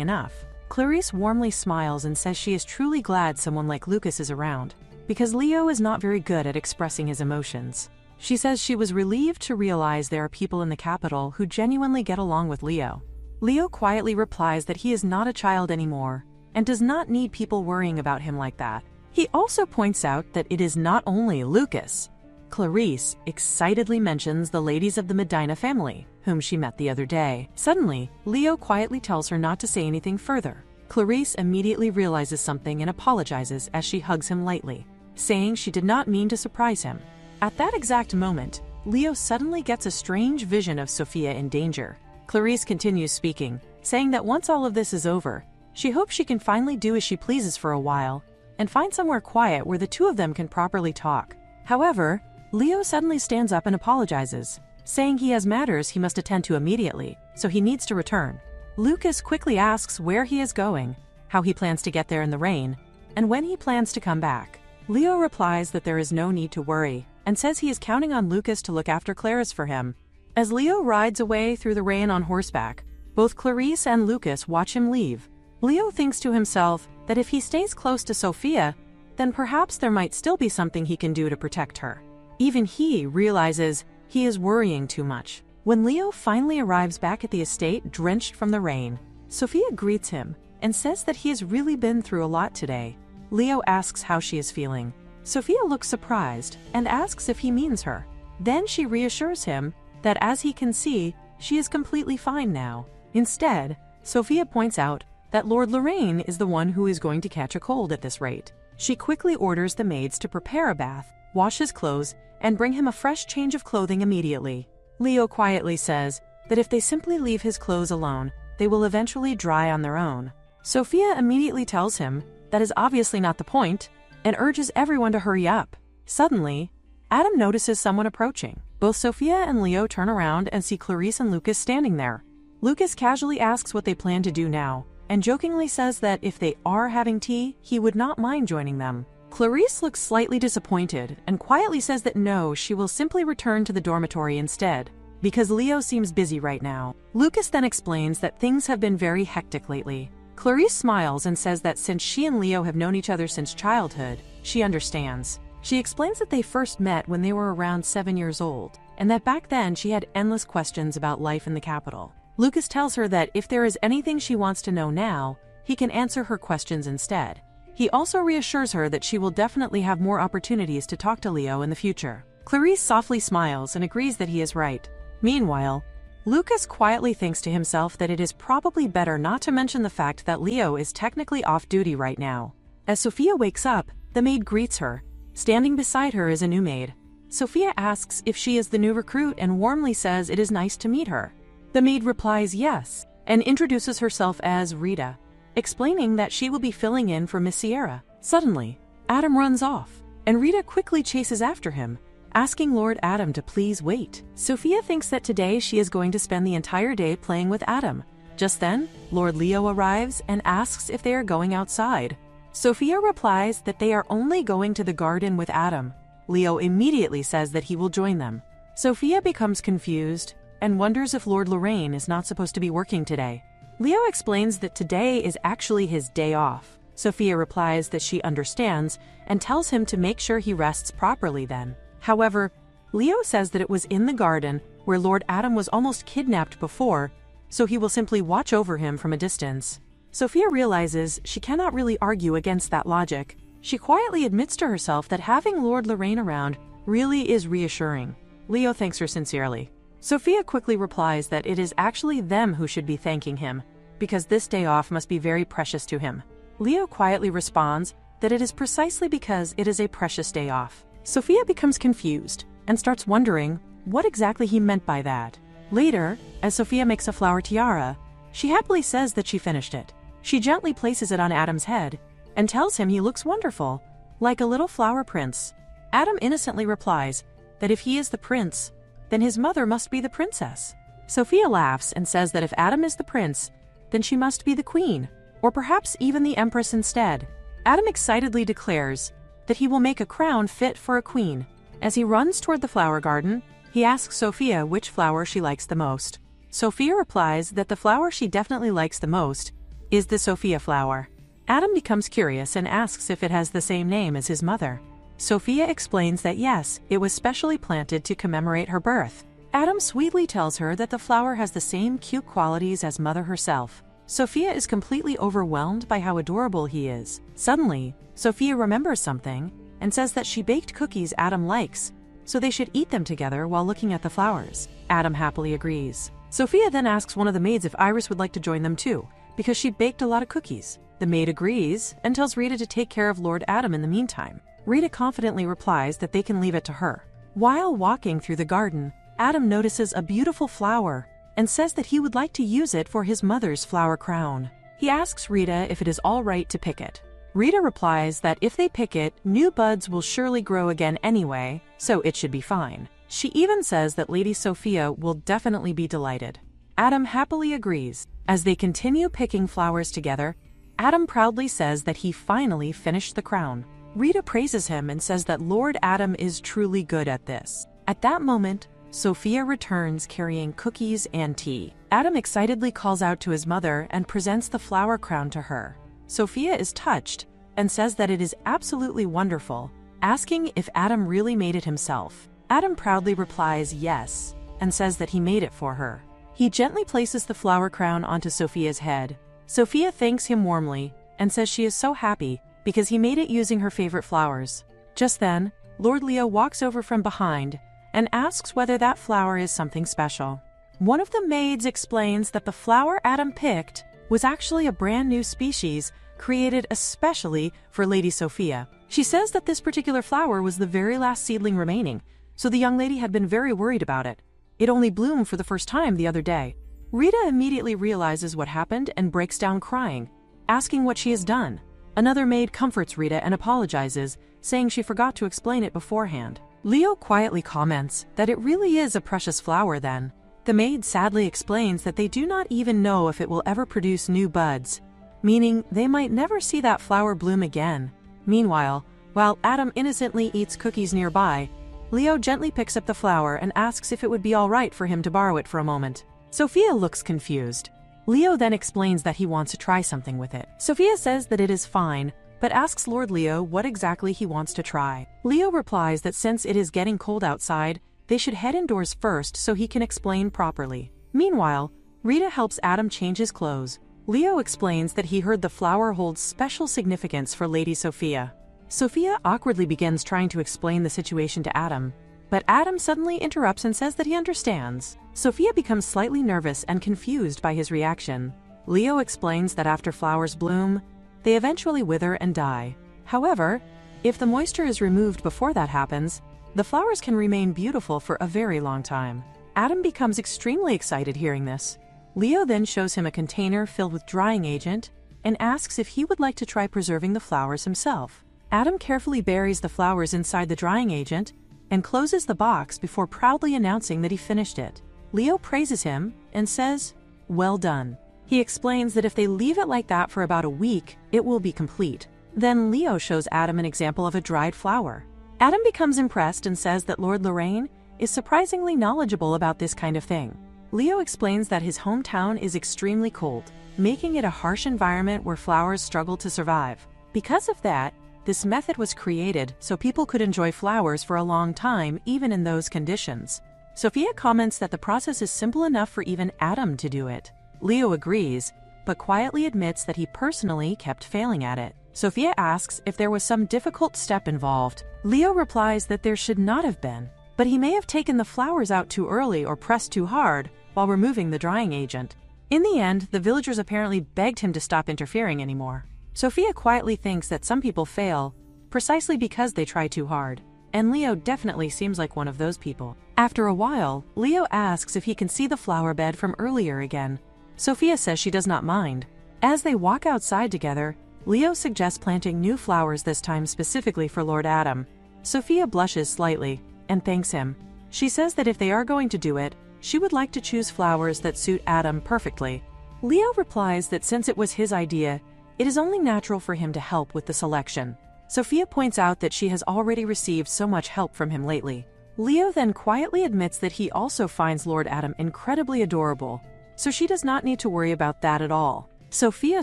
enough. Clarice warmly smiles and says she is truly glad someone like Lucas is around, because Leo is not very good at expressing his emotions. She says she was relieved to realize there are people in the capital who genuinely get along with Leo. Leo quietly replies that he is not a child anymore and does not need people worrying about him like that. He also points out that it is not only Lucas. Clarice excitedly mentions the ladies of the Medina family, whom she met the other day. Suddenly, Leo quietly tells her not to say anything further. Clarice immediately realizes something and apologizes as she hugs him lightly, saying she did not mean to surprise him. At that exact moment, Leo suddenly gets a strange vision of Sophia in danger. Clarice continues speaking, saying that once all of this is over, she hopes she can finally do as she pleases for a while and find somewhere quiet where the two of them can properly talk. However, Leo suddenly stands up and apologizes, saying he has matters he must attend to immediately, so he needs to return. Lucas quickly asks where he is going, how he plans to get there in the rain, and when he plans to come back. Leo replies that there is no need to worry, and says he is counting on Lucas to look after Clarice for him. As Leo rides away through the rain on horseback, both Clarice and Lucas watch him leave. Leo thinks to himself that if he stays close to Sophia, then perhaps there might still be something he can do to protect her. Even he realizes he is worrying too much. When Leo finally arrives back at the estate drenched from the rain, Sophia greets him and says that he has really been through a lot today. Leo asks how she is feeling. Sophia looks surprised and asks if he means her. Then she reassures him that as he can see, she is completely fine now. Instead, Sophia points out that Lord Lorraine is the one who is going to catch a cold at this rate. She quickly orders the maids to prepare a bath, wash his clothes, and bring him a fresh change of clothing immediately. Leo quietly says that if they simply leave his clothes alone, they will eventually dry on their own. Sophia immediately tells him that is obviously not the point, and urges everyone to hurry up. Suddenly, Adam notices someone approaching. Both Sophia and Leo turn around and see Clarice and Lucas standing there. Lucas casually asks what they plan to do now, and jokingly says that if they are having tea, he would not mind joining them. Clarice looks slightly disappointed and quietly says that no, she will simply return to the dormitory instead, because Leo seems busy right now. Lucas then explains that things have been very hectic lately. Clarice smiles and says that since she and Leo have known each other since childhood, she understands. She explains that they first met when they were around 7 years old, and that back then she had endless questions about life in the capital. Lucas tells her that if there is anything she wants to know now, he can answer her questions instead. He also reassures her that she will definitely have more opportunities to talk to Leo in the future. Clarice softly smiles and agrees that he is right. Meanwhile, Lucas quietly thinks to himself that it is probably better not to mention the fact that Leo is technically off duty right now. As Sophia wakes up, the maid greets her. Standing beside her is a new maid. Sophia asks if she is the new recruit and warmly says it is nice to meet her. The maid replies yes, and introduces herself as Rita, explaining that she will be filling in for Miss Sierra. Suddenly, Adam runs off, and Rita quickly chases after him, asking Lord Adam to please wait. Sophia thinks that today she is going to spend the entire day playing with Adam. Just then, Lord Leo arrives and asks if they are going outside. Sophia replies that they are only going to the garden with Adam. Leo immediately says that he will join them. Sophia becomes confused and wonders if Lord Lorraine is not supposed to be working today. Leo explains that today is actually his day off. Sophia replies that she understands and tells him to make sure he rests properly then. However, Leo says that it was in the garden where Lord Adam was almost kidnapped before, so he will simply watch over him from a distance. Sophia realizes she cannot really argue against that logic. She quietly admits to herself that having Lord Lorraine around really is reassuring. Leo thanks her sincerely. Sophia quickly replies that it is actually them who should be thanking him, because this day off must be very precious to him. Leo quietly responds that it is precisely because it is a precious day off. Sophia becomes confused and starts wondering what exactly he meant by that. Later, as Sophia makes a flower tiara, she happily says that she finished it. She gently places it on Adam's head and tells him he looks wonderful, like a little flower prince. Adam innocently replies that if he is the prince, then his mother must be the princess. Sophia laughs and says that if Adam is the prince, then she must be the queen, or perhaps even the empress instead. Adam excitedly declares that he will make a crown fit for a queen. As he runs toward the flower garden, he asks Sophia which flower she likes the most. Sophia replies that the flower she definitely likes the most is the Sophia flower. Adam becomes curious and asks if it has the same name as his mother. Sophia explains that yes, it was specially planted to commemorate her birth. Adam sweetly tells her that the flower has the same cute qualities as mother herself. Sophia is completely overwhelmed by how adorable he is. Suddenly, Sophia remembers something and says that she baked cookies Adam likes, so they should eat them together while looking at the flowers. Adam happily agrees. Sophia then asks one of the maids if Iris would like to join them too, because she baked a lot of cookies. The maid agrees and tells Rita to take care of Lord Adam in the meantime. Rita confidently replies that they can leave it to her. While walking through the garden, Adam notices a beautiful flower and says that he would like to use it for his mother's flower crown. He asks Rita if it is all right to pick it. Rita replies that if they pick it, new buds will surely grow again anyway, so it should be fine. She even says that Lady Sophia will definitely be delighted. Adam happily agrees. As they continue picking flowers together, Adam proudly says that he finally finished the crown. Rita praises him and says that Lord Adam is truly good at this. At that moment, Sophia returns carrying cookies and tea. Adam excitedly calls out to his mother and presents the flower crown to her. Sophia is touched and says that it is absolutely wonderful, asking if Adam really made it himself. Adam proudly replies yes and says that he made it for her. He gently places the flower crown onto Sophia's head. Sophia thanks him warmly and says she is so happy because he made it using her favorite flowers. Just then, Lord Leo walks over from behind and asks whether that flower is something special. One of the maids explains that the flower Adam picked was actually a brand new species created especially for Lady Sophia. She says that this particular flower was the very last seedling remaining, so the young lady had been very worried about it. It only bloomed for the first time the other day. Rita immediately realizes what happened and breaks down crying, asking what she has done. Another maid comforts Rita and apologizes, saying she forgot to explain it beforehand. Leo quietly comments that it really is a precious flower then. The maid sadly explains that they do not even know if it will ever produce new buds, meaning they might never see that flower bloom again. Meanwhile, while Adam innocently eats cookies nearby, Leo gently picks up the flower and asks if it would be all right for him to borrow it for a moment. Sophia looks confused. Leo then explains that he wants to try something with it. Sophia says that it is fine, but asks Lord Leo what exactly he wants to try. Leo replies that since it is getting cold outside, they should head indoors first so he can explain properly. Meanwhile, Rita helps Adam change his clothes. Leo explains that he heard the flower holds special significance for Lady Sophia. Sophia awkwardly begins trying to explain the situation to Adam, but Adam suddenly interrupts and says that he understands. Sophia becomes slightly nervous and confused by his reaction. Leo explains that after flowers bloom, they eventually wither and die. However, if the moisture is removed before that happens, the flowers can remain beautiful for a very long time. Adam becomes extremely excited hearing this. Leo then shows him a container filled with drying agent and asks if he would like to try preserving the flowers himself. Adam carefully buries the flowers inside the drying agent and closes the box before proudly announcing that he finished it. Leo praises him and says, "Well done." He explains that if they leave it like that for about a week, it will be complete. Then Leo shows Adam an example of a dried flower. Adam becomes impressed and says that Lord Lorraine is surprisingly knowledgeable about this kind of thing. Leo explains that his hometown is extremely cold, making it a harsh environment where flowers struggle to survive. Because of that, this method was created so people could enjoy flowers for a long time even in those conditions. Sophia comments that the process is simple enough for even Adam to do it. Leo agrees, but quietly admits that he personally kept failing at it. Sophia asks if there was some difficult step involved. Leo replies that there should not have been, but he may have taken the flowers out too early or pressed too hard while removing the drying agent. In the end, the villagers apparently begged him to stop interfering anymore. Sophia quietly thinks that some people fail precisely because they try too hard, and Leo definitely seems like one of those people. After a while, Leo asks if he can see the flower bed from earlier again. Sophia says she does not mind. As they walk outside together, Leo suggests planting new flowers this time specifically for Lord Adam. Sophia blushes slightly and thanks him. She says that if they are going to do it, she would like to choose flowers that suit Adam perfectly. Leo replies that since it was his idea, it is only natural for him to help with the selection. Sophia points out that she has already received so much help from him lately. Leo then quietly admits that he also finds Lord Adam incredibly adorable, so she does not need to worry about that at all. Sophia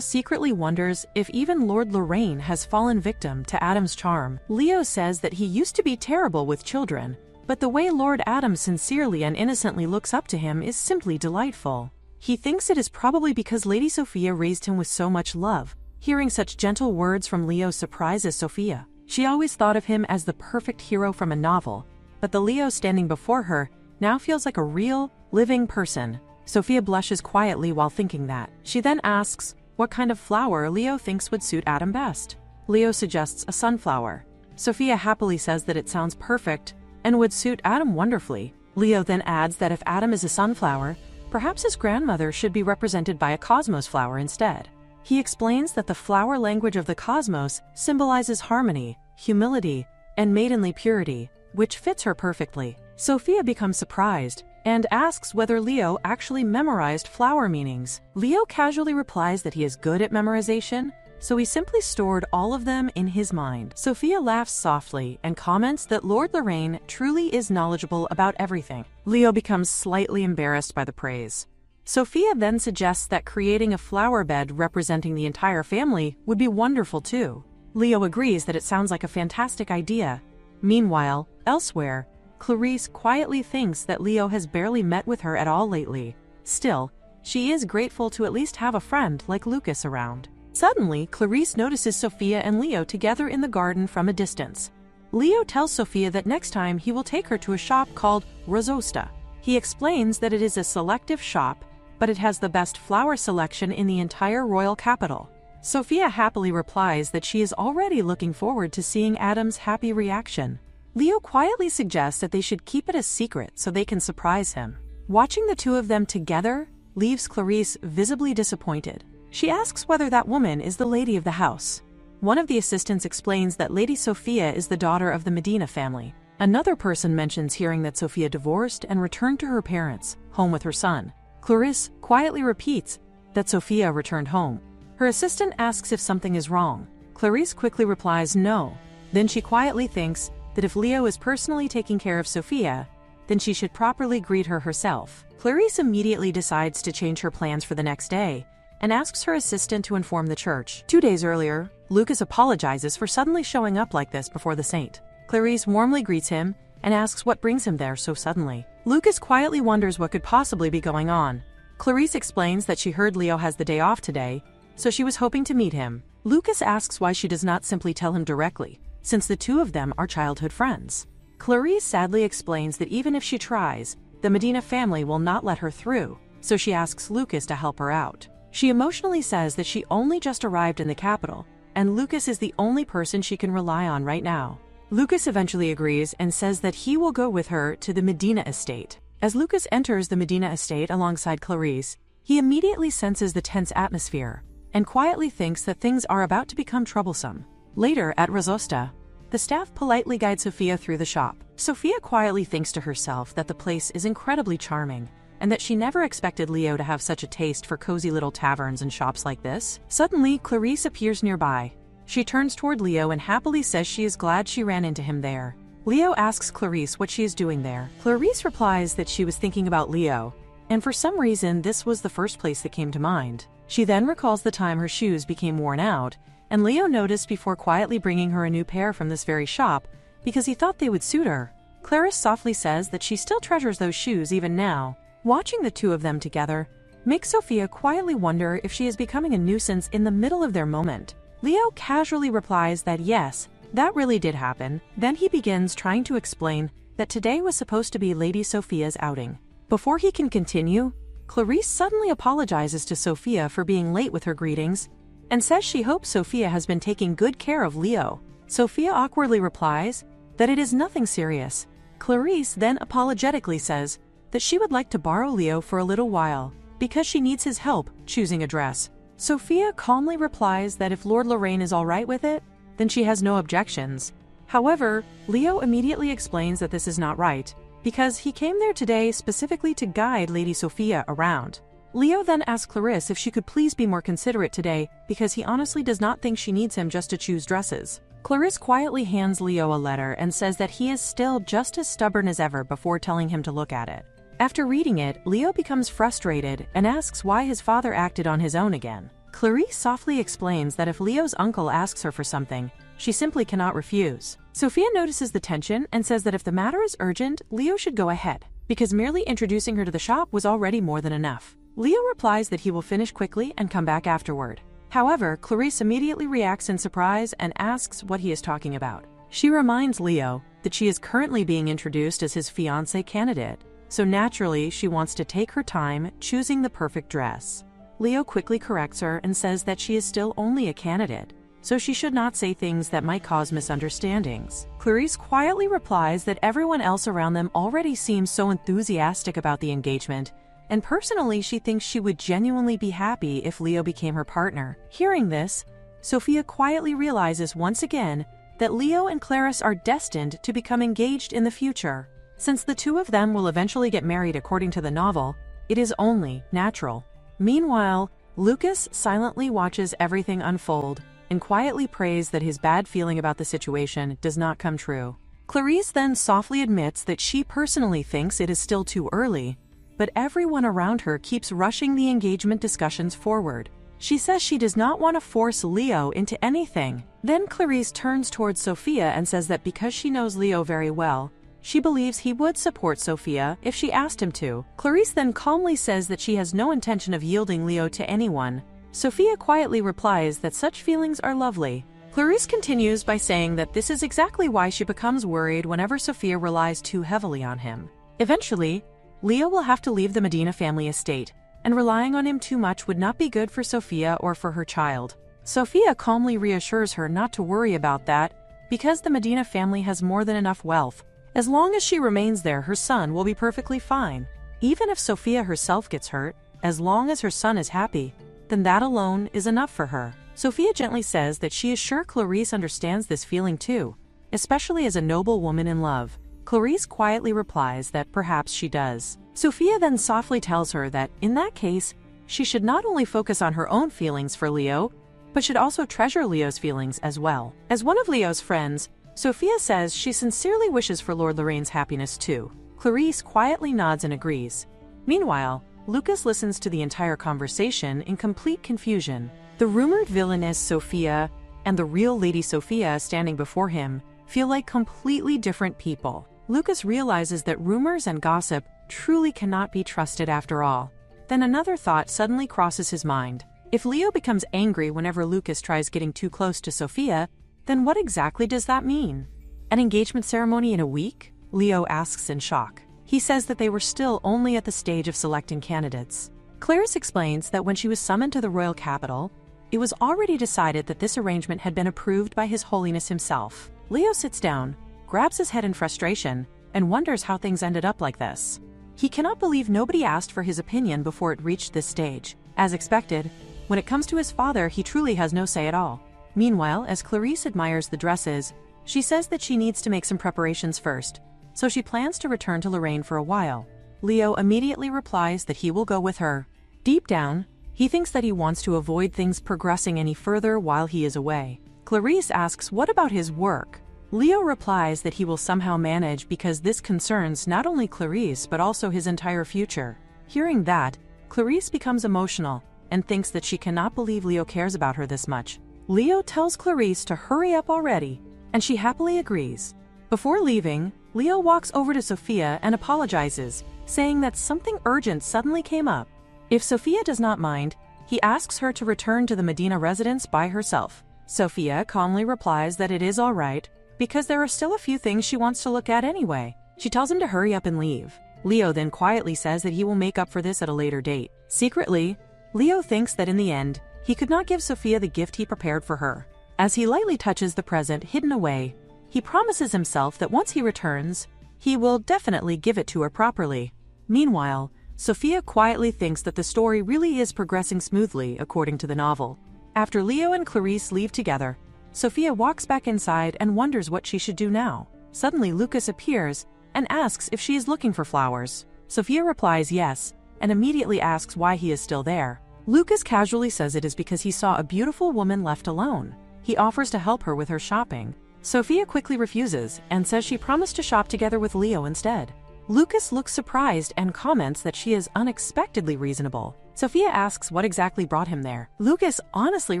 secretly wonders if even Lord Lorraine has fallen victim to Adam's charm. Leo says that he used to be terrible with children, but the way Lord Adam sincerely and innocently looks up to him is simply delightful. He thinks it is probably because Lady Sophia raised him with so much love. Hearing such gentle words from Leo surprises Sophia. She always thought of him as the perfect hero from a novel, but the Leo standing before her now feels like a real, living person. Sophia blushes quietly while thinking that. She then asks what kind of flower Leo thinks would suit Adam best. Leo suggests a sunflower. Sophia happily says that it sounds perfect and would suit Adam wonderfully. Leo then adds that if Adam is a sunflower, perhaps his grandmother should be represented by a cosmos flower instead. He explains that the flower language of the cosmos symbolizes harmony, humility, and maidenly purity, which fits her perfectly. Sophia becomes surprised and asks whether Leo actually memorized flower meanings. Leo casually replies that he is good at memorization, so he simply stored all of them in his mind. Sophia laughs softly and comments that Lord Lorraine truly is knowledgeable about everything. Leo becomes slightly embarrassed by the praise. Sophia then suggests that creating a flower bed representing the entire family would be wonderful too. Leo agrees that it sounds like a fantastic idea. Meanwhile, elsewhere, Clarice quietly thinks that Leo has barely met with her at all lately. Still, she is grateful to at least have a friend like Lucas around. Suddenly, Clarice notices Sophia and Leo together in the garden from a distance. Leo tells Sophia that next time he will take her to a shop called Rozosta. He explains that it is a selective shop, but it has the best flower selection in the entire royal capital. Sophia happily replies that she is already looking forward to seeing Adam's happy reaction. Leo quietly suggests that they should keep it a secret so they can surprise him. Watching the two of them together leaves Clarice visibly disappointed. She asks whether that woman is the lady of the house. One of the assistants explains that Lady Sophia is the daughter of the Medina family. Another person mentions hearing that Sophia divorced and returned to her parents' home with her son. Clarice quietly repeats that Sophia returned home. Her assistant asks if something is wrong. Clarice quickly replies no. Then she quietly thinks that if Leo is personally taking care of Sophia, then she should properly greet her herself. Clarice immediately decides to change her plans for the next day and asks her assistant to inform the church. 2 days earlier, Lucas apologizes for suddenly showing up like this before the saint. Clarice warmly greets him and asks what brings him there so suddenly. Lucas quietly wonders what could possibly be going on. Clarice explains that she heard Leo has the day off today, so she was hoping to meet him. Lucas asks why she does not simply tell him directly, since the two of them are childhood friends. Clarice sadly explains that even if she tries, the Medina family will not let her through, so she asks Lucas to help her out. She emotionally says that she only just arrived in the capital, and Lucas is the only person she can rely on right now. Lucas eventually agrees and says that he will go with her to the Medina estate. As Lucas enters the Medina estate alongside Clarice, he immediately senses the tense atmosphere and quietly thinks that things are about to become troublesome. Later, at Rozosta, the staff politely guide Sophia through the shop. Sophia quietly thinks to herself that the place is incredibly charming and that she never expected Leo to have such a taste for cozy little taverns and shops like this. Suddenly, Clarice appears nearby. She turns toward Leo and happily says she is glad she ran into him there. Leo asks Clarice what she is doing there. Clarice replies that she was thinking about Leo, and for some reason this was the first place that came to mind. She then recalls the time her shoes became worn out, and Leo noticed before quietly bringing her a new pair from this very shop because he thought they would suit her. Clarice softly says that she still treasures those shoes even now. Watching the two of them together makes Sophia quietly wonder if she is becoming a nuisance in the middle of their moment. Leo casually replies that yes, that really did happen. Then he begins trying to explain that today was supposed to be Lady Sophia's outing. Before he can continue, Clarice suddenly apologizes to Sophia for being late with her greetings and says she hopes Sophia has been taking good care of Leo. Sophia awkwardly replies that it is nothing serious. Clarice then apologetically says that she would like to borrow Leo for a little while because she needs his help choosing a dress. Sophia calmly replies that if Lord Lorraine is all right with it, then she has no objections. However, Leo immediately explains that this is not right, because he came there today specifically to guide Lady Sophia around. Leo then asks Clarisse if she could please be more considerate today because he honestly does not think she needs him just to choose dresses. Clarisse quietly hands Leo a letter and says that he is still just as stubborn as ever before telling him to look at it. After reading it, Leo becomes frustrated and asks why his father acted on his own again. Clarisse softly explains that if Leo's uncle asks her for something, she simply cannot refuse. Sophia notices the tension and says that if the matter is urgent, Leo should go ahead, because merely introducing her to the shop was already more than enough. Leo replies that he will finish quickly and come back afterward. However, Clarisse immediately reacts in surprise and asks what he is talking about. She reminds Leo that she is currently being introduced as his fiancé candidate, so naturally she wants to take her time choosing the perfect dress. Leo quickly corrects her and says that she is still only a candidate, so she should not say things that might cause misunderstandings. Clarisse quietly replies that everyone else around them already seems so enthusiastic about the engagement, and personally she thinks she would genuinely be happy if Leo became her partner. Hearing this, Sophia quietly realizes once again that Leo and Clarisse are destined to become engaged in the future. Since the two of them will eventually get married according to the novel, it is only natural. Meanwhile, Lucas silently watches everything unfold and quietly prays that his bad feeling about the situation does not come true. Clarisse then softly admits that she personally thinks it is still too early, but everyone around her keeps rushing the engagement discussions forward. She says she does not want to force Leo into anything. Then Clarisse turns towards Sophia and says that because she knows Leo very well, she believes he would support Sophia if she asked him to. Clarisse then calmly says that she has no intention of yielding Leo to anyone. Sophia quietly replies that such feelings are lovely. Clarisse continues by saying that this is exactly why she becomes worried whenever Sophia relies too heavily on him. Eventually, Leo will have to leave the Medina family estate, and relying on him too much would not be good for Sophia or for her child. Sophia calmly reassures her not to worry about that, because the Medina family has more than enough wealth. As long as she remains there, her son will be perfectly fine. Even if Sophia herself gets hurt, as long as her son is happy, then that alone is enough for her. Sophia gently says that she is sure Clarisse understands this feeling too, especially as a noble woman in love. Clarisse quietly replies that perhaps she does. Sophia then softly tells her that, in that case, she should not only focus on her own feelings for Leo, but should also treasure Leo's feelings as well. As one of Leo's friends, Sophia says she sincerely wishes for Lord Lorraine's happiness too. Clarisse quietly nods and agrees. Meanwhile, Lucas listens to the entire conversation in complete confusion. The rumored villainess Sophia and the real Lady Sophia standing before him feel like completely different people. Lucas realizes that rumors and gossip truly cannot be trusted after all. Then another thought suddenly crosses his mind. If Leo becomes angry whenever Lucas tries getting too close to Sophia, then what exactly does that mean? An engagement ceremony in a week? Leo asks in shock. He says that they were still only at the stage of selecting candidates. Clarisse explains that when she was summoned to the royal capital, it was already decided that this arrangement had been approved by His Holiness himself. Leo sits down, grabs his head in frustration, and wonders how things ended up like this. He cannot believe nobody asked for his opinion before it reached this stage. As expected, when it comes to his father, he truly has no say at all. Meanwhile, as Clarisse admires the dresses, she says that she needs to make some preparations first, so she plans to return to Lorraine for a while. Leo immediately replies that he will go with her. Deep down, he thinks that he wants to avoid things progressing any further while he is away. Clarisse asks what about his work. Leo replies that he will somehow manage because this concerns not only Clarisse but also his entire future. Hearing that, Clarisse becomes emotional and thinks that she cannot believe Leo cares about her this much. Leo tells Clarisse to hurry up already, and she happily agrees. Before leaving, Leo walks over to Sophia and apologizes, saying that something urgent suddenly came up. If Sophia does not mind, he asks her to return to the Medina residence by herself. Sophia calmly replies that it is all right, because there are still a few things she wants to look at anyway. She tells him to hurry up and leave. Leo then quietly says that he will make up for this at a later date. Secretly, Leo thinks that in the end, he could not give Sophia the gift he prepared for her. As he lightly touches the present hidden away, he promises himself that once he returns, he will definitely give it to her properly. Meanwhile, Sophia quietly thinks that the story really is progressing smoothly according to the novel. After Leo and Clarisse leave together, Sophia walks back inside and wonders what she should do now. Suddenly Lucas appears and asks if she is looking for flowers. Sophia replies yes, and immediately asks why he is still there. Lucas casually says it is because he saw a beautiful woman left alone. He offers to help her with her shopping. Sophia quickly refuses and says she promised to shop together with Leo instead. Lucas looks surprised and comments that she is unexpectedly reasonable. Sophia asks what exactly brought him there. Lucas honestly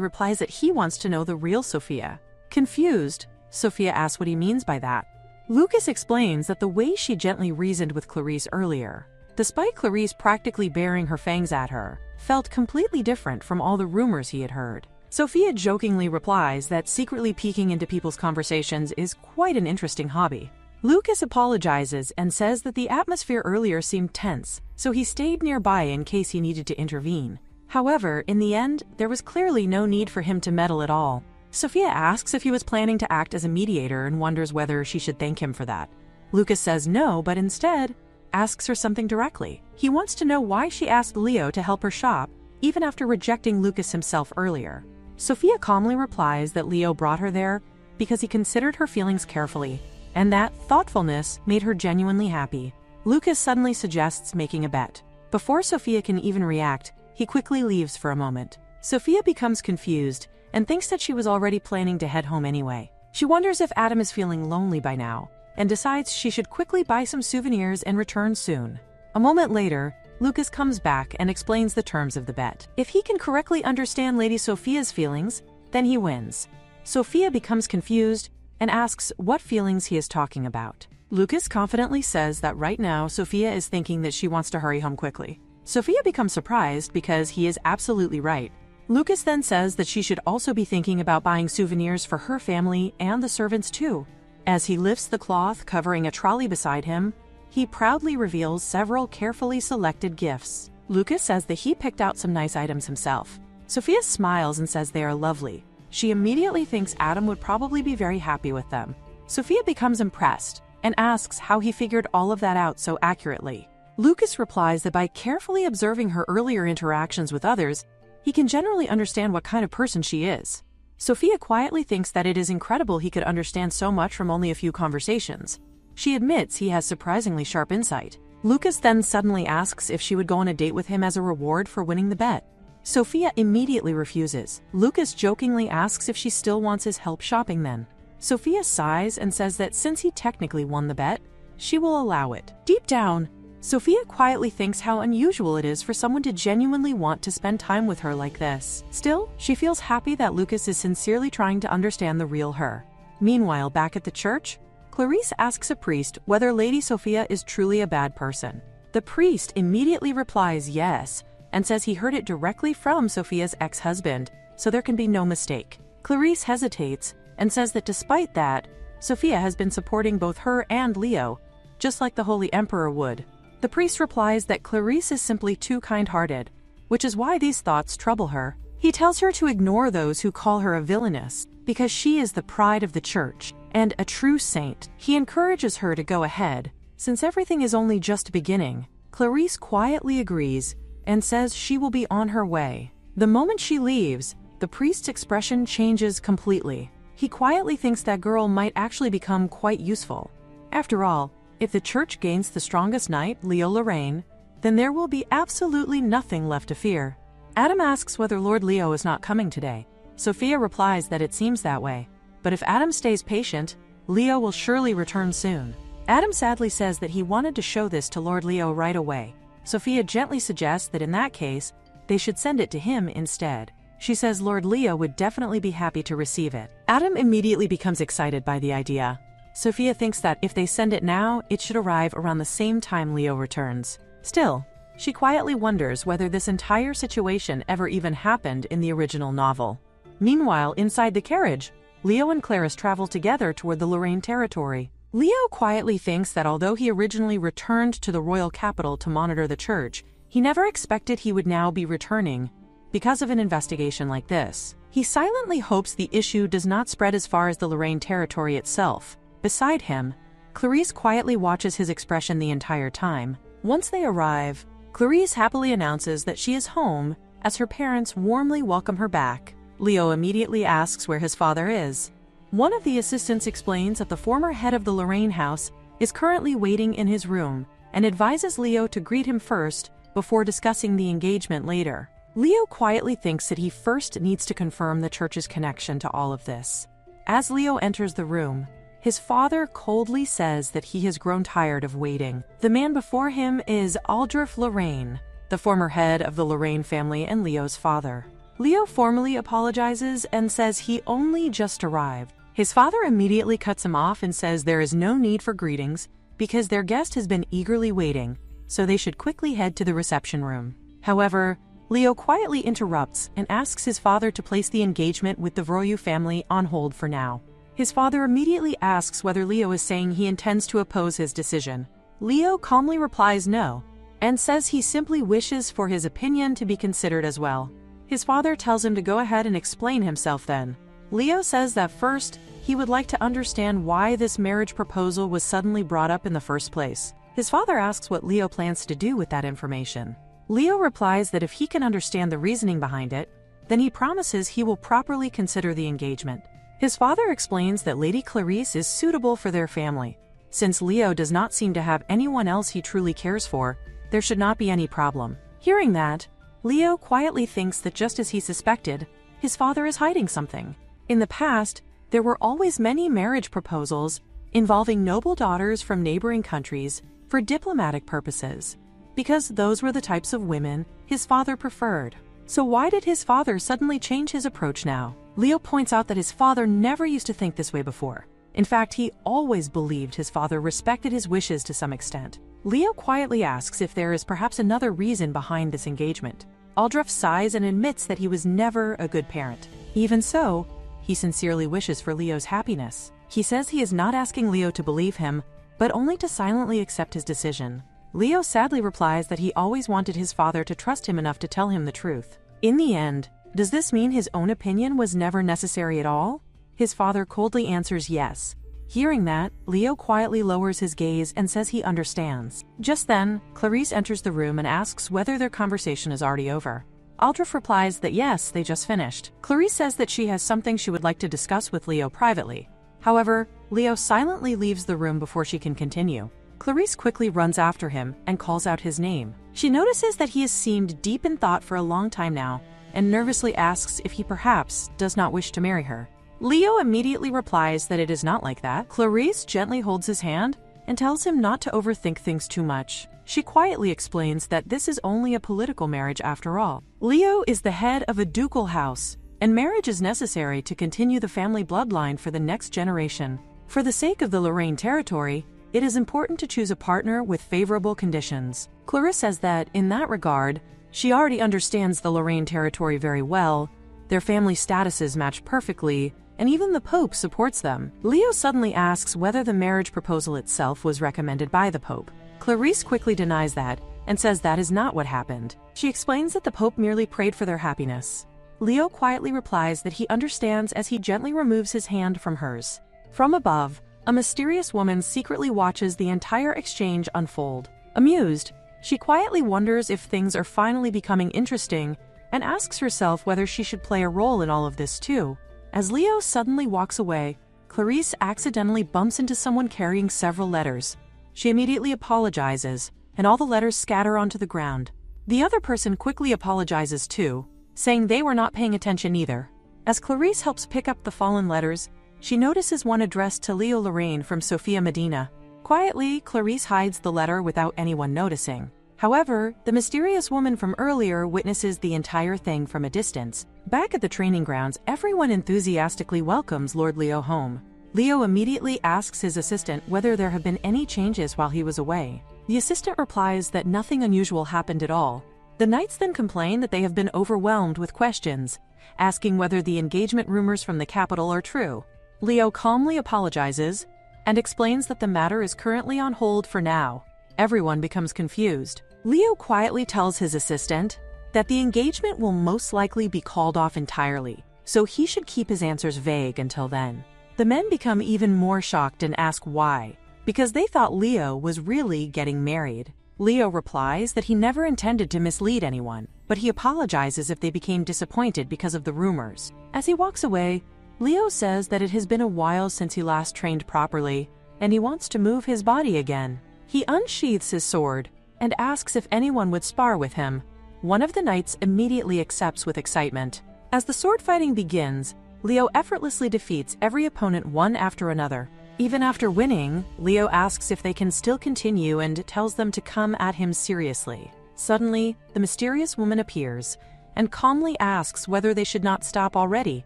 replies that he wants to know the real Sophia. Confused, Sophia asks what he means by that. Lucas explains that the way she gently reasoned with Clarice earlier, despite Clarice practically baring her fangs at her, felt completely different from all the rumors he had heard. Sophia jokingly replies that secretly peeking into people's conversations is quite an interesting hobby. Lucas apologizes and says that the atmosphere earlier seemed tense, so he stayed nearby in case he needed to intervene. However, in the end, there was clearly no need for him to meddle at all. Sophia asks if he was planning to act as a mediator and wonders whether she should thank him for that. Lucas says no, but instead asks her something directly. He wants to know why she asked Leo to help her shop, even after rejecting Lucas himself earlier. Sophia calmly replies that Leo brought her there because he considered her feelings carefully, and that thoughtfulness made her genuinely happy. Lucas suddenly suggests making a bet. Before Sophia can even react, he quickly leaves for a moment. Sophia becomes confused and thinks that she was already planning to head home anyway. She wonders if Adam is feeling lonely by now, and decides she should quickly buy some souvenirs and return soon. A moment later, Lucas comes back and explains the terms of the bet. If he can correctly understand Lady Sophia's feelings, then he wins. Sophia becomes confused and asks what feelings he is talking about. Lucas confidently says that right now Sophia is thinking that she wants to hurry home quickly. Sophia becomes surprised because he is absolutely right. Lucas then says that she should also be thinking about buying souvenirs for her family and the servants too. As he lifts the cloth covering a trolley beside him, he proudly reveals several carefully selected gifts. Lucas says that he picked out some nice items himself. Sophia smiles and says they are lovely. She immediately thinks Adam would probably be very happy with them. Sophia becomes impressed and asks how he figured all of that out so accurately. Lucas replies that by carefully observing her earlier interactions with others, he can generally understand what kind of person she is. Sophia quietly thinks that it is incredible he could understand so much from only a few conversations. She admits he has surprisingly sharp insight. Lucas then suddenly asks if she would go on a date with him as a reward for winning the bet. Sophia immediately refuses. Lucas jokingly asks if she still wants his help shopping then. Sophia sighs and says that since he technically won the bet, she will allow it. Deep down, Sophia quietly thinks how unusual it is for someone to genuinely want to spend time with her like this. Still, she feels happy that Lucas is sincerely trying to understand the real her. Meanwhile, back at the church, Clarice asks a priest whether Lady Sophia is truly a bad person. The priest immediately replies yes, and says he heard it directly from Sophia's ex-husband, so there can be no mistake. Clarice hesitates and says that despite that, Sophia has been supporting both her and Leo, just like the Holy Emperor would. The priest replies that Clarice is simply too kind-hearted, which is why these thoughts trouble her. He tells her to ignore those who call her a villainess, because she is the pride of the church and a true saint. He encourages her to go ahead, since everything is only just beginning. Clarice quietly agrees and says she will be on her way. The moment she leaves, the priest's expression changes completely. He quietly thinks that girl might actually become quite useful. After all, if the church gains the strongest knight, Leo Lorraine, then there will be absolutely nothing left to fear. Adam asks whether Lord Leo is not coming today. Sophia replies that it seems that way. But if Adam stays patient, Leo will surely return soon. Adam sadly says that he wanted to show this to Lord Leo right away. Sophia gently suggests that in that case, they should send it to him instead. She says Lord Leo would definitely be happy to receive it. Adam immediately becomes excited by the idea. Sophia thinks that if they send it now, it should arrive around the same time Leo returns. Still, she quietly wonders whether this entire situation ever even happened in the original novel. Meanwhile, inside the carriage, Leo and Clarice travel together toward the Lorraine territory. Leo quietly thinks that although he originally returned to the royal capital to monitor the church, he never expected he would now be returning because of an investigation like this. He silently hopes the issue does not spread as far as the Lorraine territory itself. Beside him, Clarice quietly watches his expression the entire time. Once they arrive, Clarice happily announces that she is home as her parents warmly welcome her back. Leo immediately asks where his father is. One of the assistants explains that the former head of the Lorraine house is currently waiting in his room and advises Leo to greet him first before discussing the engagement later. Leo quietly thinks that he first needs to confirm the church's connection to all of this. As Leo enters the room, his father coldly says that he has grown tired of waiting. The man before him is Aldrich Lorraine, the former head of the Lorraine family and Leo's father. Leo formally apologizes and says he only just arrived. His father immediately cuts him off and says there is no need for greetings because their guest has been eagerly waiting, so they should quickly head to the reception room. However, Leo quietly interrupts and asks his father to place the engagement with the Vroyu family on hold for now. His father immediately asks whether Leo is saying he intends to oppose his decision. Leo calmly replies no, and says he simply wishes for his opinion to be considered as well. His father tells him to go ahead and explain himself then. Leo says that first, he would like to understand why this marriage proposal was suddenly brought up in the first place. His father asks what Leo plans to do with that information. Leo replies that if he can understand the reasoning behind it, then he promises he will properly consider the engagement. His father explains that Lady Clarice is suitable for their family. Since Leo does not seem to have anyone else he truly cares for, there should not be any problem. Hearing that, Leo quietly thinks that just as he suspected, his father is hiding something. In the past, there were always many marriage proposals involving noble daughters from neighboring countries for diplomatic purposes, because those were the types of women his father preferred. So why did his father suddenly change his approach now? Leo points out that his father never used to think this way before. In fact, he always believed his father respected his wishes to some extent. Leo quietly asks if there is perhaps another reason behind this engagement. Aldrich sighs and admits that he was never a good parent. Even so, he sincerely wishes for Leo's happiness. He says he is not asking Leo to believe him, but only to silently accept his decision. Leo sadly replies that he always wanted his father to trust him enough to tell him the truth. In the end, does this mean his own opinion was never necessary at all? His father coldly answers yes. Hearing that, Leo quietly lowers his gaze and says he understands. Just then, Clarice enters the room and asks whether their conversation is already over. Aldrich replies that yes, they just finished. Clarice says that she has something she would like to discuss with Leo privately. However, Leo silently leaves the room before she can continue. Clarice quickly runs after him and calls out his name. She notices that he has seemed deep in thought for a long time now and nervously asks if he perhaps does not wish to marry her. Leo immediately replies that it is not like that. Clarice gently holds his hand and tells him not to overthink things too much. She quietly explains that this is only a political marriage after all. Leo is the head of a ducal house, and marriage is necessary to continue the family bloodline for the next generation. For the sake of the Lorraine territory, it is important to choose a partner with favorable conditions. Clarice says that, in that regard, she already understands the Lorraine territory very well, their family statuses match perfectly, and even the Pope supports them. Leo suddenly asks whether the marriage proposal itself was recommended by the Pope. Clarice quickly denies that and says that is not what happened. She explains that the Pope merely prayed for their happiness. Leo quietly replies that he understands as he gently removes his hand from hers. From above, a mysterious woman secretly watches the entire exchange unfold. Amused, she quietly wonders if things are finally becoming interesting and asks herself whether she should play a role in all of this too. As Leo suddenly walks away, Clarice accidentally bumps into someone carrying several letters. She immediately apologizes, and all the letters scatter onto the ground. The other person quickly apologizes too, saying they were not paying attention either. As Clarice helps pick up the fallen letters, she notices one addressed to Leo Lorraine from Sophia Medina. Quietly, Clarice hides the letter without anyone noticing. However, the mysterious woman from earlier witnesses the entire thing from a distance. Back at the training grounds, everyone enthusiastically welcomes Lord Leo home. Leo immediately asks his assistant whether there have been any changes while he was away. The assistant replies that nothing unusual happened at all. The knights then complain that they have been overwhelmed with questions, asking whether the engagement rumors from the capital are true. Leo calmly apologizes and explains that the matter is currently on hold for now. Everyone becomes confused. Leo quietly tells his assistant that the engagement will most likely be called off entirely, so he should keep his answers vague until then. The men become even more shocked and ask why, because they thought Leo was really getting married. Leo replies that he never intended to mislead anyone, but he apologizes if they became disappointed because of the rumors. As he walks away, Leo says that it has been a while since he last trained properly, and he wants to move his body again. He unsheathes his sword and asks if anyone would spar with him. One of the knights immediately accepts with excitement. As the sword fighting begins, Leo effortlessly defeats every opponent one after another. Even after winning, Leo asks if they can still continue and tells them to come at him seriously. Suddenly, the mysterious woman appears and calmly asks whether they should not stop already.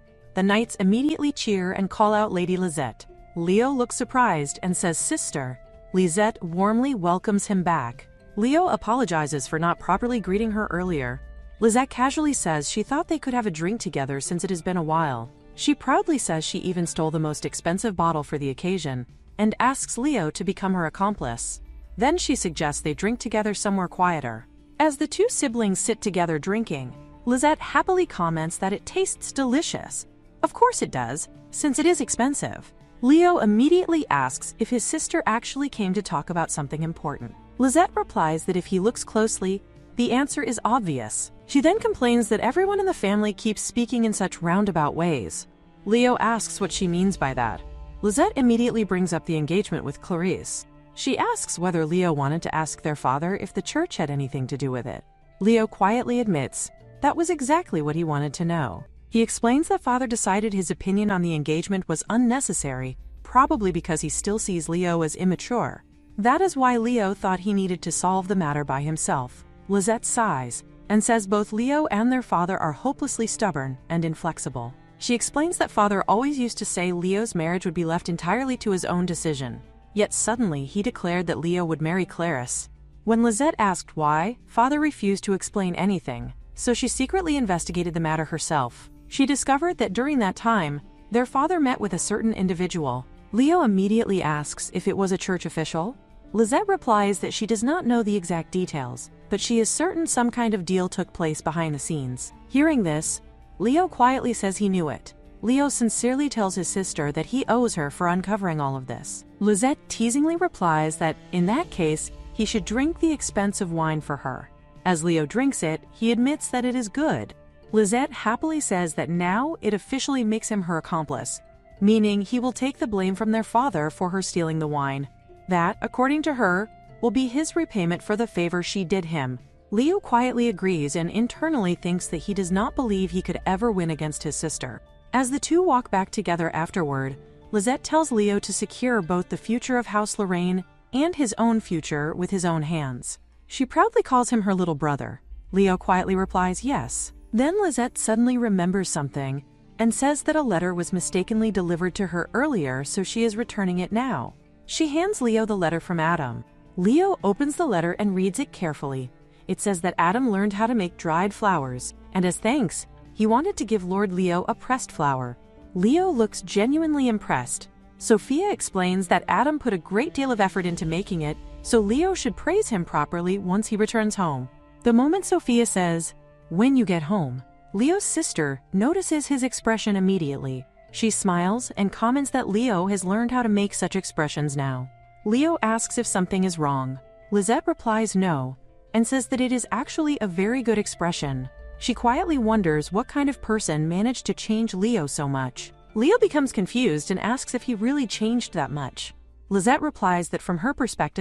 The knights immediately cheer and call out Lady Lisette. Leo looks surprised and says, "Sister." Lisette warmly welcomes him back. Leo apologizes for not properly greeting her earlier. Lisette casually says she thought they could have a drink together since it has been a while. She proudly says she even stole the most expensive bottle for the occasion and asks Leo to become her accomplice. Then she suggests they drink together somewhere quieter. As the two siblings sit together drinking, Lisette happily comments that it tastes delicious. Of course it does, since it is expensive. Leo immediately asks if his sister actually came to talk about something important. Lisette replies that if he looks closely, the answer is obvious. She then complains that everyone in the family keeps speaking in such roundabout ways. Leo asks what she means by that. Lisette immediately brings up the engagement with Clarice. She asks whether Leo wanted to ask their father if the church had anything to do with it. Leo quietly admits that was exactly what he wanted to know. He explains that father decided his opinion on the engagement was unnecessary, probably because he still sees Leo as immature. That is why Leo thought he needed to solve the matter by himself. Lisette sighs and says both Leo and their father are hopelessly stubborn and inflexible. She explains that father always used to say Leo's marriage would be left entirely to his own decision. Yet suddenly he declared that Leo would marry Clarice. When Lisette asked why, father refused to explain anything, so she secretly investigated the matter herself. She discovered that during that time, their father met with a certain individual. Leo immediately asks if it was a church official. Lisette replies that she does not know the exact details, but she is certain some kind of deal took place behind the scenes. Hearing this, Leo quietly says he knew it. Leo sincerely tells his sister that he owes her for uncovering all of this. Lisette teasingly replies that, in that case, he should drink the expensive wine for her. As Leo drinks it, he admits that it is good. Lisette happily says that now it officially makes him her accomplice, meaning he will take the blame from their father for her stealing the wine. That, according to her, will be his repayment for the favor she did him. Leo quietly agrees and internally thinks that he does not believe he could ever win against his sister. As the two walk back together afterward, Lisette tells Leo to secure both the future of House Lorraine and his own future with his own hands. She proudly calls him her little brother. Leo quietly replies yes. Then Lisette suddenly remembers something and says that a letter was mistakenly delivered to her earlier, so she is returning it now. She hands Leo the letter from Adam. Leo opens the letter and reads it carefully. It says that Adam learned how to make dried flowers, and as thanks, he wanted to give Lord Leo a pressed flower. Leo looks genuinely impressed. Sophia explains that Adam put a great deal of effort into making it, so Leo should praise him properly once he returns home. The moment Sophia says, "When you get home," Leo's sister notices his expression immediately. She smiles and comments that Leo has learned how to make such expressions now. Leo asks if something is wrong. Lisette replies no, and says that it is actually a very good expression. She quietly wonders what kind of person managed to change Leo so much. Leo becomes confused and asks if he really changed that much. Lisette replies that from her perspective,